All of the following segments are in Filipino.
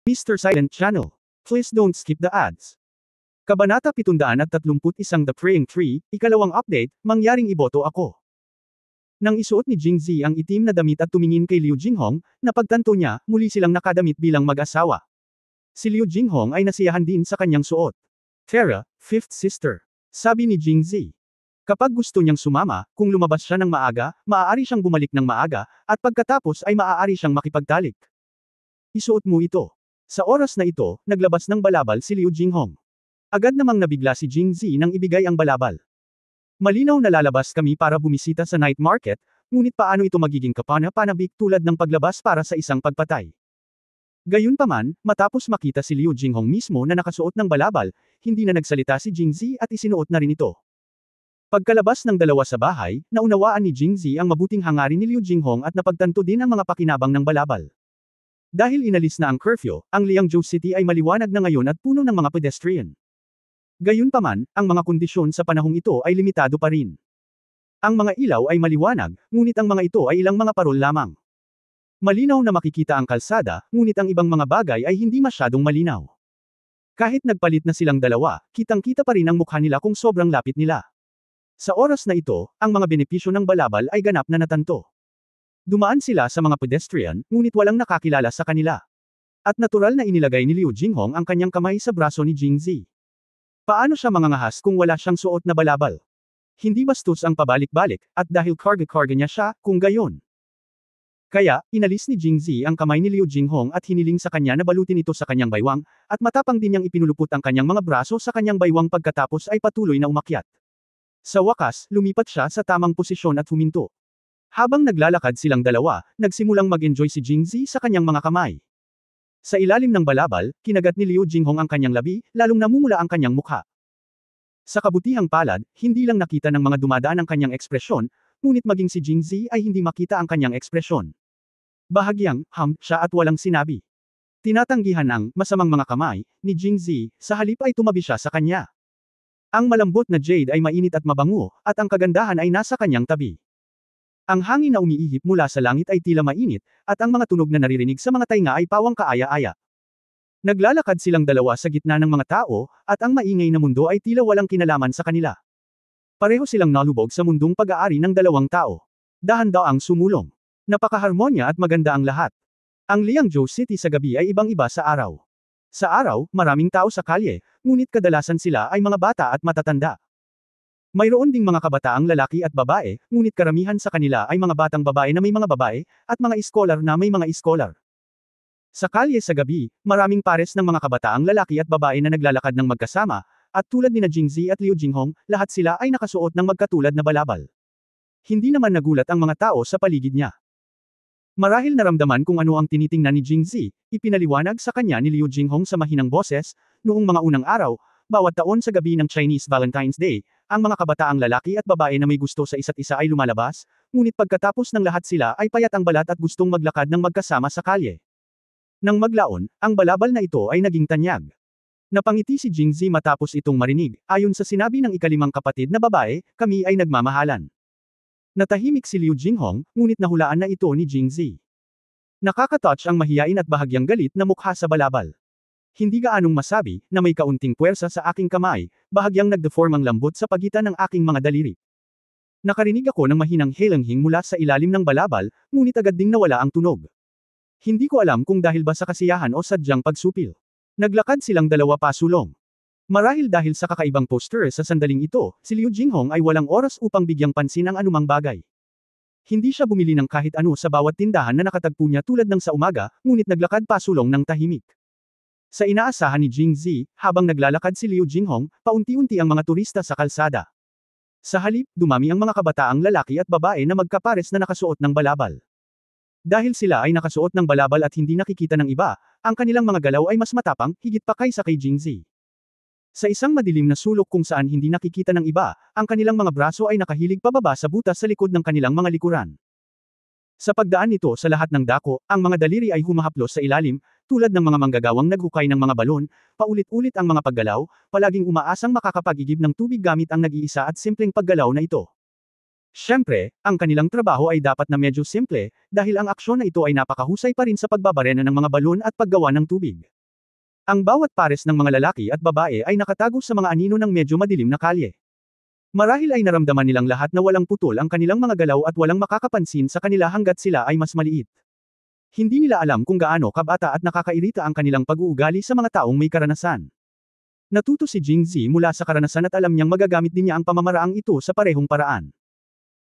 Mr. Silent Channel. Please don't skip the ads. Kabanata 731 The Praying Tree, ikalawang update, mangyaring iboto ako. Nang isuot ni Jingzi ang itim na damit at tumingin kay Liu Jinghong, napagtanto niya, muli silang nakadamit bilang mag-asawa. Si Liu Jinghong ay nasiyahan din sa kanyang suot. Terra, fifth sister. Sabi ni Jingzi. Kapag gusto niyang sumama, kung lumabas siya ng maaga, maaari siyang bumalik ng maaga, at pagkatapos ay maaari siyang makipagtalik. Isuot mo ito. Sa oras na ito, naglabas ng balabal si Liu Jinghong. Agad namang nabigla si Jingzi nang ibigay ang balabal. Malinaw na lalabas kami para bumisita sa night market, ngunit paano ito magiging kapana-panabik tulad ng paglabas para sa isang pagpatay? Gayunpaman, matapos makita si Liu Jinghong mismo na nakasuot ng balabal, hindi na nagsalita si Jingzi at isinuot na rin ito. Pagkalabas ng dalawa sa bahay, naunawaan ni Jingzi ang mabuting hangarin ni Liu Jinghong at napagtanto din ang mga pakinabang ng balabal. Dahil inalis na ang curfew, ang Liangzhou City ay maliwanag na ngayon at puno ng mga pedestrian. Gayunpaman, ang mga kondisyon sa panahong ito ay limitado pa rin. Ang mga ilaw ay maliwanag, ngunit ang mga ito ay ilang mga parol lamang. Malinaw na makikita ang kalsada, ngunit ang ibang mga bagay ay hindi masyadong malinaw. Kahit nagpalit na silang dalawa, kitang-kita pa rin ang mukha nila kung sobrang lapit nila. Sa oras na ito, ang mga benepisyo ng balabal ay ganap na natanto. Dumaan sila sa mga pedestrian, ngunit walang nakakilala sa kanila. At natural na inilagay ni Liu Jinghong ang kanyang kamay sa braso ni Jingzi. Paano siya mangangahas kung wala siyang suot na balabal? Hindi bastos ang pabalik-balik, at dahil karga-karga niya siya, kung gayon. Kaya, inalis ni Jingzi ang kamay ni Liu Jinghong at hiniling sa kanya na balutin ito sa kanyang baywang, at matapang din niyang ipinulupot ang kanyang mga braso sa kanyang baywang pagkatapos ay patuloy na umakyat. Sa wakas, lumipat siya sa tamang posisyon at huminto. Habang naglalakad silang dalawa, nagsimulang mag-enjoy si Jingzi sa kanyang mga kamay. Sa ilalim ng balabal, kinagat ni Liu Jinghong ang kanyang labi, lalong namumula ang kanyang mukha. Sa kabutihang palad, hindi lang nakita ng mga dumadaan ang kanyang ekspresyon, ngunit maging si Jingzi ay hindi makita ang kanyang ekspresyon. Bahagyang, siya at walang sinabi. Tinatanggihan ang masamang mga kamay ni Jingzi, sa halip ay tumabi siya sa kanya. Ang malambot na jade ay mainit at mabango, at ang kagandahan ay nasa kanyang tabi. Ang hangin na umiihip mula sa langit ay tila mainit, at ang mga tunog na naririnig sa mga tainga ay pawang kaaya-aya. Naglalakad silang dalawa sa gitna ng mga tao, at ang maingay na mundo ay tila walang kinalaman sa kanila. Pareho silang nalubog sa mundong pag-aari ng dalawang tao. Dahan-daang sumulong. Napakaharmonya at maganda ang lahat. Ang Liangzhou City sa gabi ay ibang-iba sa araw. Sa araw, maraming tao sa kalye, ngunit kadalasan sila ay mga bata at matatanda. Mayroon ding mga kabataang lalaki at babae, ngunit karamihan sa kanila ay mga batang babae na may mga babae, at mga iskolar na may mga iskolar. Sa kalye sa gabi, maraming pares ng mga kabataang lalaki at babae na naglalakad ng magkasama, at tulad ni Jingzi at Liu Jinghong, lahat sila ay nakasuot ng magkatulad na balabal. Hindi naman nagulat ang mga tao sa paligid niya. Marahil naramdaman kung ano ang tinitingnan ni Jingzi, ipinaliwanag sa kanya ni Liu Jinghong sa mahinang boses, noong mga unang araw, bawat taon sa gabi ng Chinese Valentine's Day, ang mga kabataang lalaki at babae na may gusto sa isa't isa ay lumalabas, ngunit pagkatapos ng lahat sila ay payat ang balat at gustong maglakad ng magkasama sa kalye. Nang maglaon, ang balabal na ito ay naging tanyag. Napangiti si Jingzi matapos itong marinig, ayon sa sinabi ng ikalimang kapatid na babae, kami ay nagmamahalan. Natahimik si Liu Jinghong, ngunit nahulaan na ito ni Jingzi. Nakakatouch ang mahiyain at bahagyang galit na mukha sa balabal. Hindi gaanong masabi, na may kaunting puwersa sa aking kamay, bahagyang nagdeform ang lambot sa pagitan ng aking mga daliri. Nakarinig ako ng mahinang helanghing mula sa ilalim ng balabal, ngunit agad ding nawala ang tunog. Hindi ko alam kung dahil ba sa kasiyahan o sadyang pagsupil. Naglakad silang dalawa pasulong. Marahil dahil sa kakaibang posture sa sandaling ito, si Liu Jinghong ay walang oras upang bigyang pansin ang anumang bagay. Hindi siya bumili ng kahit ano sa bawat tindahan na nakatagpo niya tulad ng sa umaga, ngunit naglakad pasulong ng tahimik. Sa inaasahan ni Jingzi, habang naglalakad si Liu Jinghong, paunti-unti ang mga turista sa kalsada. Sa halip, dumami ang mga kabataang lalaki at babae na magkapares na nakasuot ng balabal. Dahil sila ay nakasuot ng balabal at hindi nakikita ng iba, ang kanilang mga galaw ay mas matapang, higit pa kaysa kay Jingzi. Sa isang madilim na sulok kung saan hindi nakikita ng iba, ang kanilang mga braso ay nakahilig pababa sa butas sa likod ng kanilang mga likuran. Sa pagdaan nito sa lahat ng dako, ang mga daliri ay humahaplos sa ilalim, tulad ng mga manggagawang naghukay ng mga balon, paulit-ulit ang mga paggalaw, palaging umaasang makakapag-igib ng tubig gamit ang nag-iisa at simpleng paggalaw na ito. Siyempre, ang kanilang trabaho ay dapat na medyo simple, dahil ang aksyon na ito ay napakahusay pa rin sa pagbabarena ng mga balon at paggawa ng tubig. Ang bawat pares ng mga lalaki at babae ay nakatago sa mga anino ng medyo madilim na kalye. Marahil ay naramdaman nilang lahat na walang putol ang kanilang mga galaw at walang makakapansin sa kanila hanggat sila ay mas maliit. Hindi nila alam kung gaano kabata at nakakairita ang kanilang pag-uugali sa mga taong may karanasan. Natuto si Jingzi mula sa karanasan at alam niyang magagamit din niya ang pamamaraang ito sa parehong paraan.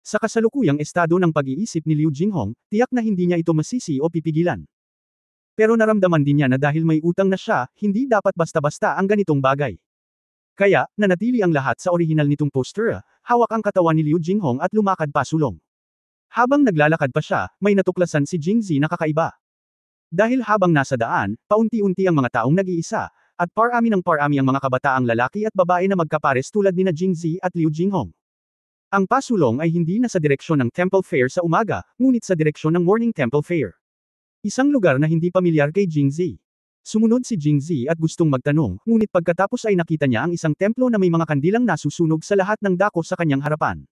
Sa kasalukuyang estado ng pag-iisip ni Liu Jinghong, tiyak na hindi niya ito masisi o pipigilan. Pero naramdaman din niya na dahil may utang na siya, hindi dapat basta-basta ang ganitong bagay. Kaya, nanatili ang lahat sa orihinal nitong poster, hawak ang katawan ni Liu Jinghong at lumakad pasulong. Habang naglalakad pa siya, may natuklasan si Jingzi na kakaiba. Dahil habang nasa daan, paunti-unti ang mga taong nag-iisa, at parami ng parami ang mga kabataang lalaki at babae na magkapares tulad ni Jingzi at Liu Jinghong. Ang pasulong ay hindi na sa direksyon ng Temple Fair sa umaga, ngunit sa direksyon ng Morning Temple Fair. Isang lugar na hindi pamilyar kay Jingzi. Sumunod si Jingzi at gustong magtanong, ngunit pagkatapos ay nakita niya ang isang templo na may mga kandilang nasusunog sa lahat ng dako sa kanyang harapan.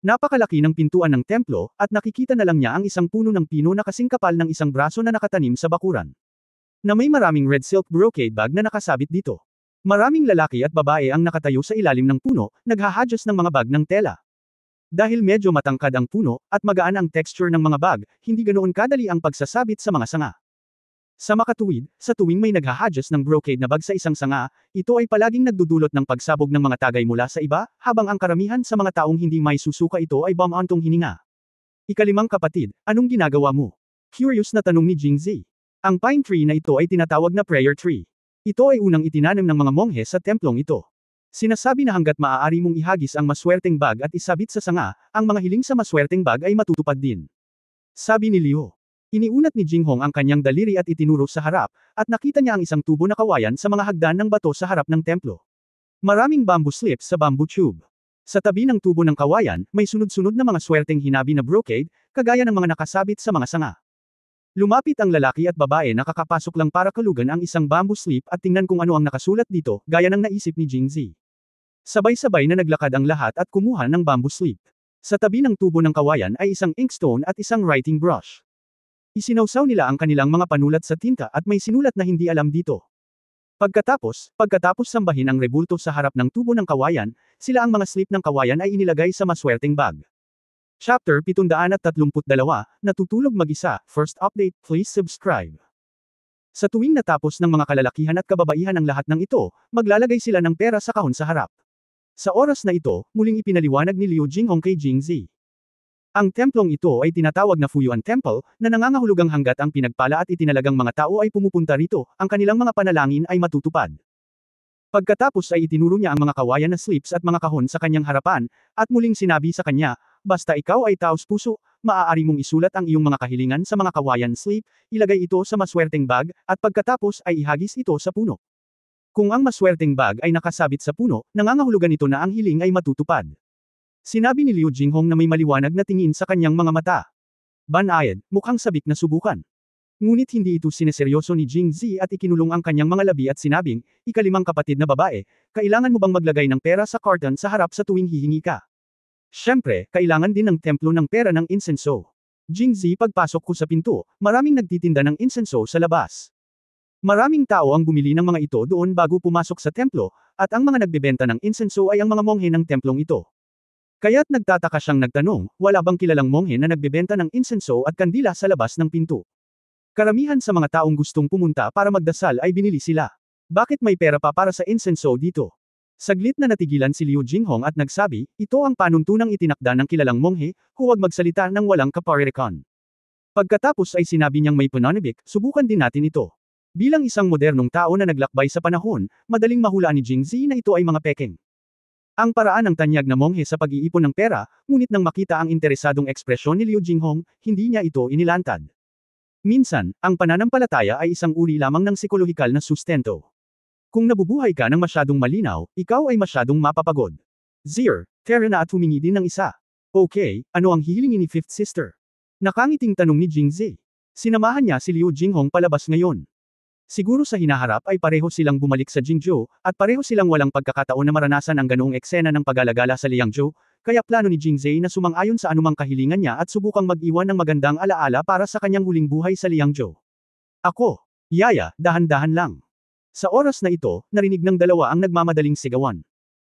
Napakalaki ng pintuan ng templo, at nakikita na lang niya ang isang puno ng pino na kasing kapal ng isang braso na nakatanim sa bakuran. Na may maraming red silk brocade bag na nakasabit dito. Maraming lalaki at babae ang nakatayo sa ilalim ng puno, naghahadjust ng mga bag ng tela. Dahil medyo matangkad ang puno, at magaan ang texture ng mga bag, hindi ganoon kadali ang pagsasabit sa mga sanga. Sa makatuwid, sa tuwing may naghahadjust ng brocade na bag sa isang sanga, ito ay palaging nagdudulot ng pagsabog ng mga tagay mula sa iba, habang ang karamihan sa mga taong hindi may susuka ito ay bumantong hininga. Ikalimang kapatid, anong ginagawa mo? Curious na tanong ni Jingzi. Ang pine tree na ito ay tinatawag na prayer tree. Ito ay unang itinanim ng mga monghe sa templong ito. Sinasabi na hanggat maaari mong ihagis ang maswerteng bag at isabit sa sanga, ang mga hiling sa maswerteng bag ay matutupad din. Sabi ni Liu. Iniunat ni Jinghong ang kanyang daliri at itinuro sa harap, at nakita niya ang isang tubo na kawayan sa mga hagdan ng bato sa harap ng templo. Maraming bamboo slips sa bamboo tube. Sa tabi ng tubo ng kawayan, may sunod-sunod na mga swerteng hinabi na brocade, kagaya ng mga nakasabit sa mga sanga. Lumapit ang lalaki at babae na kakapasok lang para kalugan ang isang bamboo slip at tingnan kung ano ang nakasulat dito, gaya ng naisip ni Jingzi. Sabay-sabay na naglakad ang lahat at kumuha ng bamboo slip. Sa tabi ng tubo ng kawayan ay isang inkstone at isang writing brush. Isinawsaw nila ang kanilang mga panulat sa tinta at may sinulat na hindi alam dito. Pagkatapos sambahin ang rebulto sa harap ng tubo ng kawayan, sila ang mga slip ng kawayan ay inilagay sa maswerteng bag. Chapter 732, Natutulog mag-isa, first update, please subscribe. Sa tuwing natapos ng mga kalalakihan at kababaihan ang lahat ng ito, maglalagay sila ng pera sa kahon sa harap. Sa oras na ito, muling ipinaliwanag ni Liu Jinghong kay Jingzi. Ang templong ito ay tinatawag na Fuyuan Temple, na nangangahulugang hanggat ang pinagpala at itinalagang mga tao ay pumupunta rito, ang kanilang mga panalangin ay matutupad. Pagkatapos ay itinuro niya ang mga kawayan na slips at mga kahon sa kanyang harapan, at muling sinabi sa kanya, basta ikaw ay taos puso, maaari mong isulat ang iyong mga kahilingan sa mga kawayan slip, ilagay ito sa maswerteng bag, at pagkatapos ay ihagis ito sa puno. Kung ang maswerteng bag ay nakasabit sa puno, nangangahulugan ito na ang hiling ay matutupad. Sinabi ni Liu Jinghong na may maliwanag na tingin sa kanyang mga mata. Banayad, mukhang sabik na subukan. Ngunit hindi ito sineseryoso ni Jingzi at ikinulong ang kanyang mga labi at sinabing, ikalimang kapatid na babae, kailangan mo bang maglagay ng pera sa karton sa harap sa tuwing hihingi ka? Siyempre, kailangan din ng templo ng pera ng insenso. Jingzi pagpasok ko sa pinto, maraming nagtitinda ng insenso sa labas. Maraming tao ang bumili ng mga ito doon bago pumasok sa templo, at ang mga nagbebenta ng insenso ay ang mga monghe ng templong ito. Kaya't nagtataka siyang nagtanong, wala bang kilalang monghe na nagbebenta ng insenso at kandila sa labas ng pinto? Karamihan sa mga taong gustong pumunta para magdasal ay binili sila. Bakit may pera pa para sa insenso dito? Saglit na natigilan si Liu Jinghong at nagsabi, ito ang panuntunang itinakda ng kilalang monghe, huwag magsalita ng walang kaparerekan. Pagkatapos ay sinabi niyang may pananabik, subukan din natin ito. Bilang isang modernong tao na naglakbay sa panahon, madaling mahulaan ni Jingzi na ito ay mga pekeng. Ang paraan ng tanyag na monghe sa pag-iipon ng pera, ngunit nang makita ang interesadong ekspresyon ni Liu Jinghong, hindi niya ito inilantad. Minsan, ang pananampalataya ay isang uri lamang ng psikolohikal na sustento. Kung nabubuhay ka ng masyadong malinaw, ikaw ay masyadong mapapagod. Zir, tara na at humingi din ng isa. Okay, ano ang hihilingin ni Fifth Sister? Nakangiting tanong ni Jingzi. Sinamahan niya si Liu Jinghong palabas ngayon. Siguro sa hinaharap ay pareho silang bumalik sa Jingzhou, at pareho silang walang pagkakataon na maranasan ang ganoong eksena ng pag-alagala sa Liangzhou, kaya plano ni Jingzi na sumang-ayon sa anumang kahilingan niya at subukang mag-iwan ng magandang alaala para sa kanyang huling buhay sa Liangzhou. Ako, Yaya, dahan-dahan lang. Sa oras na ito, narinig ng dalawa ang nagmamadaling sigawan.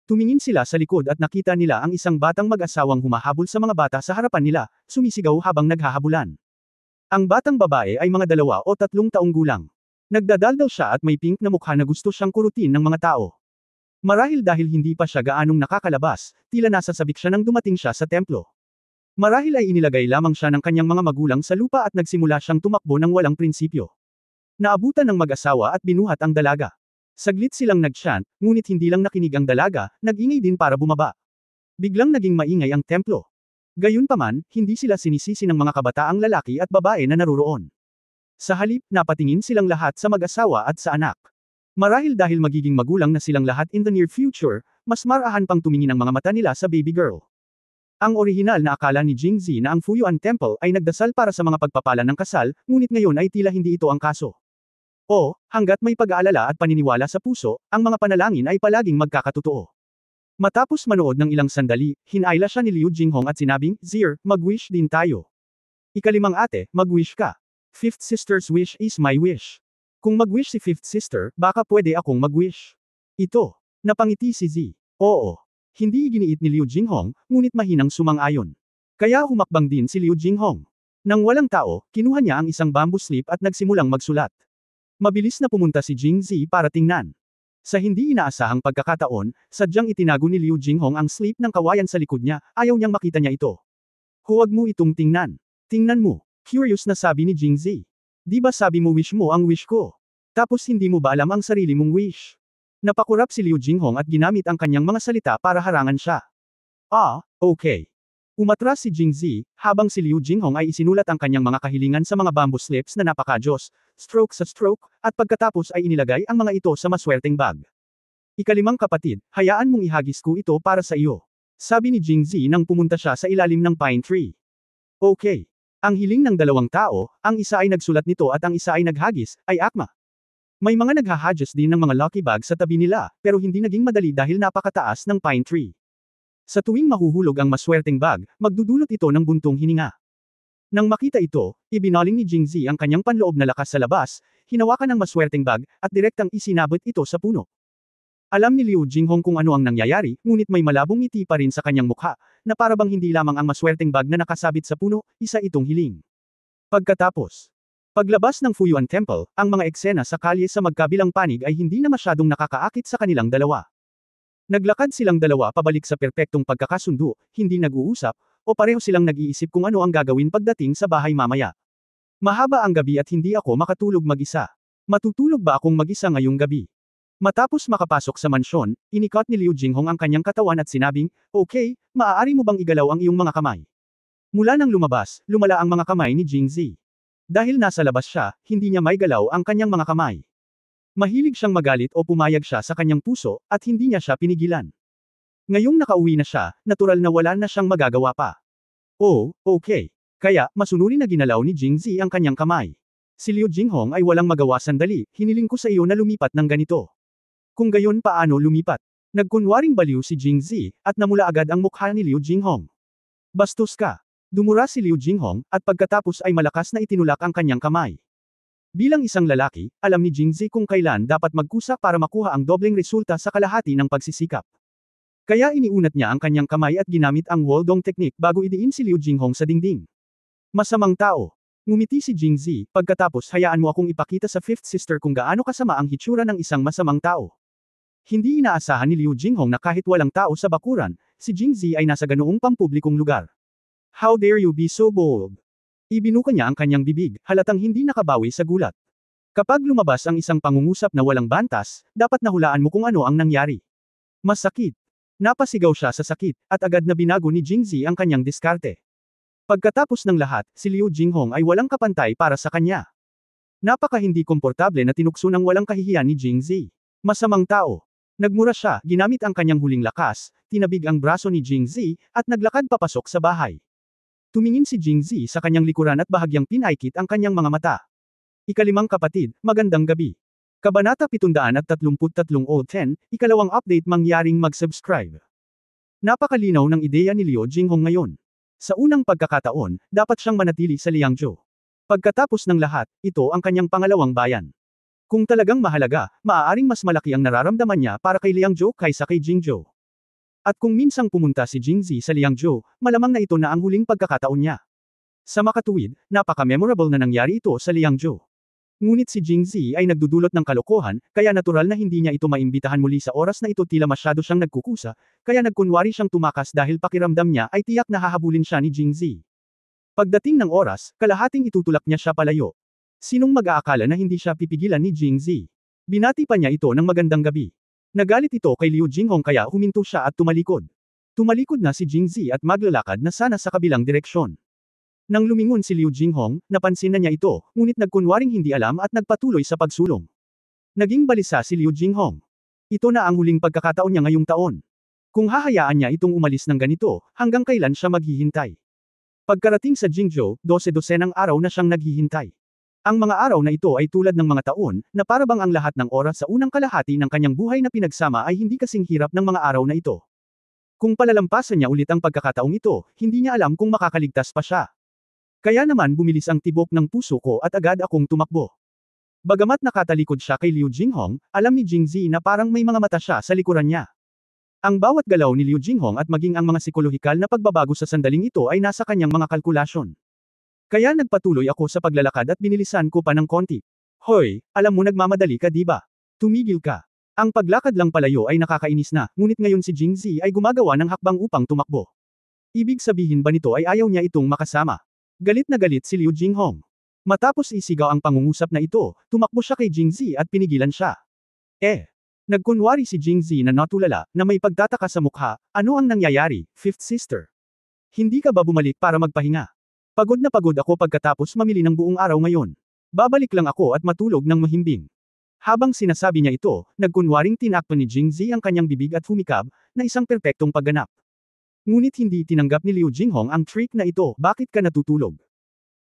Tumingin sila sa likod at nakita nila ang isang batang mag-asawang humahabol sa mga bata sa harapan nila, sumisigaw habang naghahabulan. Ang batang babae ay mga 2 o 3 taong gulang. Nagdadaldal siya at may pink na mukha na gusto siyang kurutin ng mga tao. Marahil dahil hindi pa siya gaanong nakakalabas, tila nasa sabik siya nang dumating siya sa templo. Marahil ay inilagay lamang siya ng kanyang mga magulang sa lupa at nagsimula siyang tumakbo ng walang prinsipyo. Naabutan ng mag-asawa at binuhat ang dalaga. Saglit silang nag-chant, ngunit hindi lang nakinig ang dalaga, nag-ingay din para bumaba. Biglang naging maingay ang templo. Gayunpaman, hindi sila sinisisi ng mga kabataang lalaki at babae na naruroon. Sa halip, napatingin silang lahat sa mag-asawa at sa anak. Marahil dahil magiging magulang na silang lahat in the near future, mas marahan pang tumingin ang mga mata nila sa baby girl. Ang orihinal na akala ni Jingzi na ang Fuyuan Temple ay nagdasal para sa mga pagpapala ng kasal, ngunit ngayon ay tila hindi ito ang kaso. O, hanggat may pag-aalala at paniniwala sa puso, ang mga panalangin ay palaging magkakatotoo. Matapos manood ng ilang sandali, hinayla siya ni Liu Jinghong at sinabing, "Zir, mag-wish din tayo." Ikalimang ate, mag-wish ka. Fifth sister's wish is my wish. Kung mag-wish si fifth sister, baka pwede akong mag-wish. Ito. Napangiti si Z. Oo. Hindi iginiit ni Liu Jinghong, ngunit mahinang sumang-ayon. Kaya humakbang din si Liu Jinghong. Nang walang tao, kinuha niya ang isang bamboo slip at nagsimulang magsulat. Mabilis na pumunta si Jingzi para tingnan. Sa hindi inaasahang pagkakataon, sadyang itinago ni Liu Jinghong ang slip ng kawayan sa likod niya, ayaw niyang makita niya ito. Huwag mo itong tingnan. Tingnan mo. Curious na sabi ni Jingzi. Di ba sabi mo wish mo ang wish ko? Tapos hindi mo ba alam ang sarili mong wish? Napakurap si Liu Jinghong at ginamit ang kanyang mga salita para harangan siya. Ah, okay. Umatras si Jingzi, habang si Liu Jinghong ay isinulat ang kanyang mga kahilingan sa mga bamboo slips na napaka-Diyos, stroke sa stroke, at pagkatapos ay inilagay ang mga ito sa maswerteng bag. Ikalimang kapatid, hayaan mong ihagis ko ito para sa iyo. Sabi ni Jingzi nang pumunta siya sa ilalim ng pine tree. Okay. Ang hiling ng 2 tao, ang isa ay nagsulat nito at ang isa ay naghagis, ay akma. May mga naghahadjust din ng mga lucky bag sa tabi nila, pero hindi naging madali dahil napakataas ng pine tree. Sa tuwing mahuhulog ang maswerteng bag, magdudulot ito ng buntong hininga. Nang makita ito, ibinaling ni Jingzi ang kanyang panloob na lakas sa labas, hinawakan ang maswerteng bag, at direktang isinabot ito sa puno. Alam ni Liu Jinghong kung ano ang nangyayari, ngunit may malabong ngiti pa rin sa kanyang mukha, na parabang hindi lamang ang maswerteng bag na nakasabit sa puno, isa itong hiling. Pagkatapos, paglabas ng Fuyuan Temple, ang mga eksena sa kalye sa magkabilang panig ay hindi na masyadong nakakaakit sa kanilang dalawa. Naglakad silang dalawa pabalik sa perpektong pagkakasundo, hindi nag-uusap, o pareho silang nag-iisip kung ano ang gagawin pagdating sa bahay mamaya. Mahaba ang gabi at hindi ako makatulog mag-isa. Matutulog ba akong mag-isa ngayong gabi? Matapos makapasok sa mansyon, inikot ni Liu Jinghong ang kanyang katawan at sinabing, "Okay, maaari mo bang igalaw ang iyong mga kamay?" Mula nang lumabas, lumala ang mga kamay ni Jingzi. Dahil nasa labas siya, hindi niya maigalaw ang kanyang mga kamay. Mahilig siyang magalit o pumayag siya sa kanyang puso, at hindi niya siya pinigilan. Ngayong nakauwi na siya, natural na wala na siyang magagawa pa. Oh, okay. Kaya, masunurin na ginalaw ni Jingzi ang kanyang kamay. Si Liu Jinghong ay walang magawa sandali, hiniling ko sa iyo na lumipat ng ganito. Kung gayon paano lumipat? Nagkunwaring baliw si Jingzi, at namula agad ang mukha ni Liu Jinghong. Bastos ka. Dumura si Liu Jinghong, at pagkatapos ay malakas na itinulak ang kanyang kamay. Bilang isang lalaki, alam ni Jingzi kung kailan dapat magkusa para makuha ang dobleng resulta sa kalahati ng pagsisikap. Kaya iniunat niya ang kanyang kamay at ginamit ang Waldong technique bago idiin si Liu Jinghong sa dingding. Masamang tao. Ngumiti si Jingzi, pagkatapos hayaan mo akong ipakita sa fifth sister kung gaano kasama ang hitsura ng isang masamang tao. Hindi inaasahan ni Liu Jinghong na kahit walang tao sa bakuran, si Jingzi ay nasa ganoong pampublikong lugar. How dare you be so bold? Ibinuka niya ang kanyang bibig, halatang hindi nakabawi sa gulat. Kapag lumabas ang isang pangungusap na walang bantas, dapat nahulaan mo kung ano ang nangyari. Masakit. Napasigaw siya sa sakit, at agad na binago ni Jingzi ang kanyang diskarte. Pagkatapos ng lahat, si Liu Jinghong ay walang kapantay para sa kanya. Napaka hindi komportable na tinukso ng walang kahihiyan ni Jingzi. Masamang tao. Nagmura siya, ginamit ang kanyang huling lakas, tinabig ang braso ni Jingzi, at naglakad papasok sa bahay. Tumingin si Jingzi sa kanyang likuran at bahagyang pinaikit ang kanyang mga mata. Ikalimang kapatid, magandang gabi. Kabanata 733 o 10, ikalawang update mangyaring mag-subscribe. Napakalinaw ng ideya ni Liu Jinghong ngayon. Sa unang pagkakataon, dapat siyang manatili sa Liangzhou. Pagkatapos ng lahat, ito ang kanyang pangalawang bayan. Kung talagang mahalaga, maaaring mas malaki ang nararamdaman niya para kay Liangzhou kaysa kay Jingzhou. At kung minsang pumunta si Jingzi sa Liangzhou, malamang na ito na ang huling pagkakataon niya. Sa makatuwid, napaka-memorable na nangyari ito sa Liangzhou. Ngunit si Jingzi ay nagdudulot ng kalokohan, kaya natural na hindi niya ito maimbitahan muli sa oras na ito tila masyado siyang nagkukusa, kaya nagkunwari siyang tumakas dahil pakiramdam niya ay tiyak na hahabulin siya ni Jingzi. Pagdating ng oras, kalahating itutulak niya siya palayo. Sinong mag-aakala na hindi siya pipigilan ni Jingzi? Binati pa niya ito ng magandang gabi. Nagalit ito kay Liu Jinghong kaya huminto siya at tumalikod. Tumalikod na si Jingzi at maglalakad na sana sa kabilang direksyon. Nang lumingon si Liu Jinghong, napansin na niya ito, ngunit nagkunwaring hindi alam at nagpatuloy sa pagsulong. Naging balisa si Liu Jinghong. Ito na ang huling pagkakataon niya ngayong taon. Kung hahayaan niya itong umalis ng ganito, hanggang kailan siya maghihintay? Pagkarating sa Jingzhou, 12-12 araw na siyang naghihintay. Ang mga araw na ito ay tulad ng mga taon, na parabang ang lahat ng oras sa unang kalahati ng kanyang buhay na pinagsama ay hindi kasing hirap ng mga araw na ito. Kung palalampasan niya ulit ang pagkakataong ito, hindi niya alam kung makakaligtas pa siya. Kaya naman bumilis ang tibok ng puso ko at agad akong tumakbo. Bagamat nakatalikod siya kay Liu Jinghong, alam ni Jingzi na parang may mga mata siya sa likuran niya. Ang bawat galaw ni Liu Jinghong at maging ang mga psikolohikal na pagbabago sa sandaling ito ay nasa kanyang mga kalkulasyon. Kaya nagpatuloy ako sa paglalakad at binilisan ko pa ng konti. Hoy, alam mo nagmamadali ka diba? Tumigil ka. Ang paglakad lang palayo ay nakakainis na, ngunit ngayon si Jingzi ay gumagawa ng hakbang upang tumakbo. Ibig sabihin ba nito ay ayaw niya itong makasama? Galit na galit si Liu Jinghong. Matapos isigaw ang pangungusap na ito, tumakbo siya kay Jingzi at pinigilan siya. Nagkunwari si Jingzi na natulala, na may pagtataka sa mukha, ano ang nangyayari, fifth sister? Hindi ka ba bumalik para magpahinga? Pagod na pagod ako pagkatapos mamili ng buong araw ngayon. Babalik lang ako at matulog ng mahimbing. Habang sinasabi niya ito, nagkunwaring tinakpan ni Jingzi ang kanyang bibig at humikab, na isang perpektong pagganap. Ngunit hindi tinanggap ni Liu Jinghong ang trick na ito, bakit ka natutulog?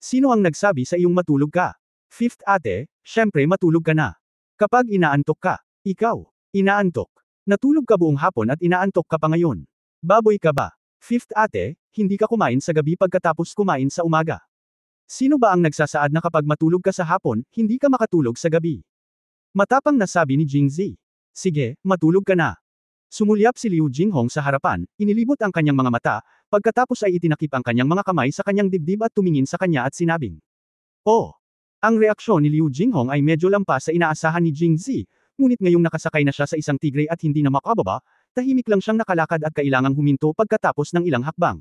Sino ang nagsabi sa iyong matulog ka? Fifth ate, syempre matulog ka na. Kapag inaantok ka, ikaw, inaantok. Natulog ka buong hapon at inaantok ka pa ngayon. Baboy ka ba? Fifth ate, hindi ka kumain sa gabi pagkatapos kumain sa umaga. Sino ba ang nagsasaad na kapag matulog ka sa hapon, hindi ka makatulog sa gabi? Matapang na sabi ni Jingzi. Sige, matulog ka na. Sumulyap si Liu Jinghong sa harapan, inilibot ang kanyang mga mata, pagkatapos ay itinakip ang kanyang mga kamay sa kanyang dibdib at tumingin sa kanya at sinabing. Oh! Ang reaksyon ni Liu Jinghong ay medyo lampas sa inaasahan ni Jingzi, ngunit ngayong nakasakay na siya sa isang tigre at hindi na makababa, tahimik lang siyang nakalakad at kailangang huminto pagkatapos ng ilang hakbang.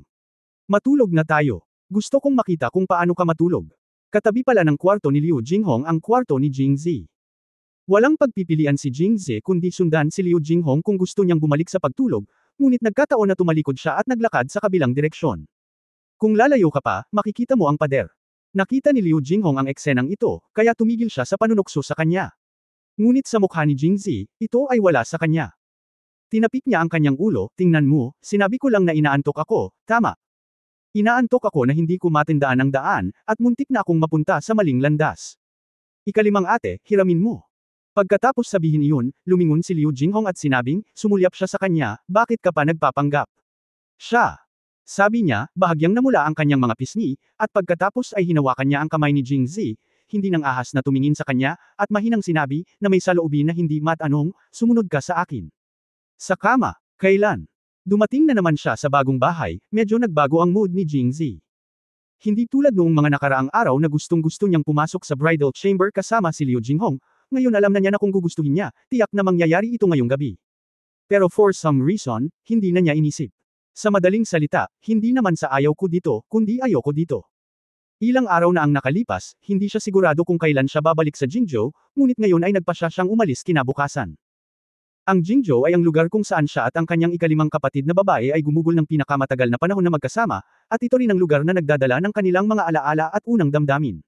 Matulog na tayo. Gusto kong makita kung paano ka matulog. Katabi pala ng kwarto ni Liu Jinghong ang kwarto ni Jingzi. Walang pagpipilian si Jingzi kundi sundan si Liu Jinghong kung gusto niyang bumalik sa pagtulog, ngunit nagkataon na tumalikod siya at naglakad sa kabilang direksyon. Kung lalayo ka pa, makikita mo ang pader. Nakita ni Liu Jinghong ang eksenang ito, kaya tumigil siya sa panunokso sa kanya. Ngunit sa mukha ni Jingzi, ito ay wala sa kanya. Tinapik niya ang kanyang ulo, tingnan mo, sinabi ko lang na inaantok ako, tama. Inaantok ako na hindi ko matindaan ang daan, at muntik na akong mapunta sa maling landas. Ikalimang ate, hiramin mo. Pagkatapos sabihin iyon, lumingon si Liu Jinghong at sinabing, sumulyap siya sa kanya, bakit ka pa nagpapanggap? Siya. Sabi niya, bahagyang namula ang kanyang mga pisngi, at pagkatapos ay hinawakan niya ang kamay ni Jingzi, hindi nang ahas na tumingin sa kanya, at mahinang sinabi, na may saloobin na hindi matanong, sumunod ka sa akin. Sa kama, kailan? Dumating na naman siya sa bagong bahay, medyo nagbago ang mood ni Jingzi. Hindi tulad noong mga nakaraang araw na gustong-gusto niyang pumasok sa bridal chamber kasama si Liu Jinghong, ngayon alam na niya na kung gugustuhin niya, tiyak na mangyayari ito ngayong gabi. Pero for some reason, hindi na niya inisip. Sa madaling salita, hindi naman sa ayaw ko dito, kundi ayoko dito. Ilang araw na ang nakalipas, hindi siya sigurado kung kailan siya babalik sa Jingzhou, ngunit ngayon ay nagpasya siyang umalis kinabukasan. Ang Jingzhou ay ang lugar kung saan siya at ang kanyang ikalimang kapatid na babae ay gumugol ng pinakamatagal na panahon na magkasama, at ito rin ang lugar na nagdadala ng kanilang mga alaala at unang damdamin.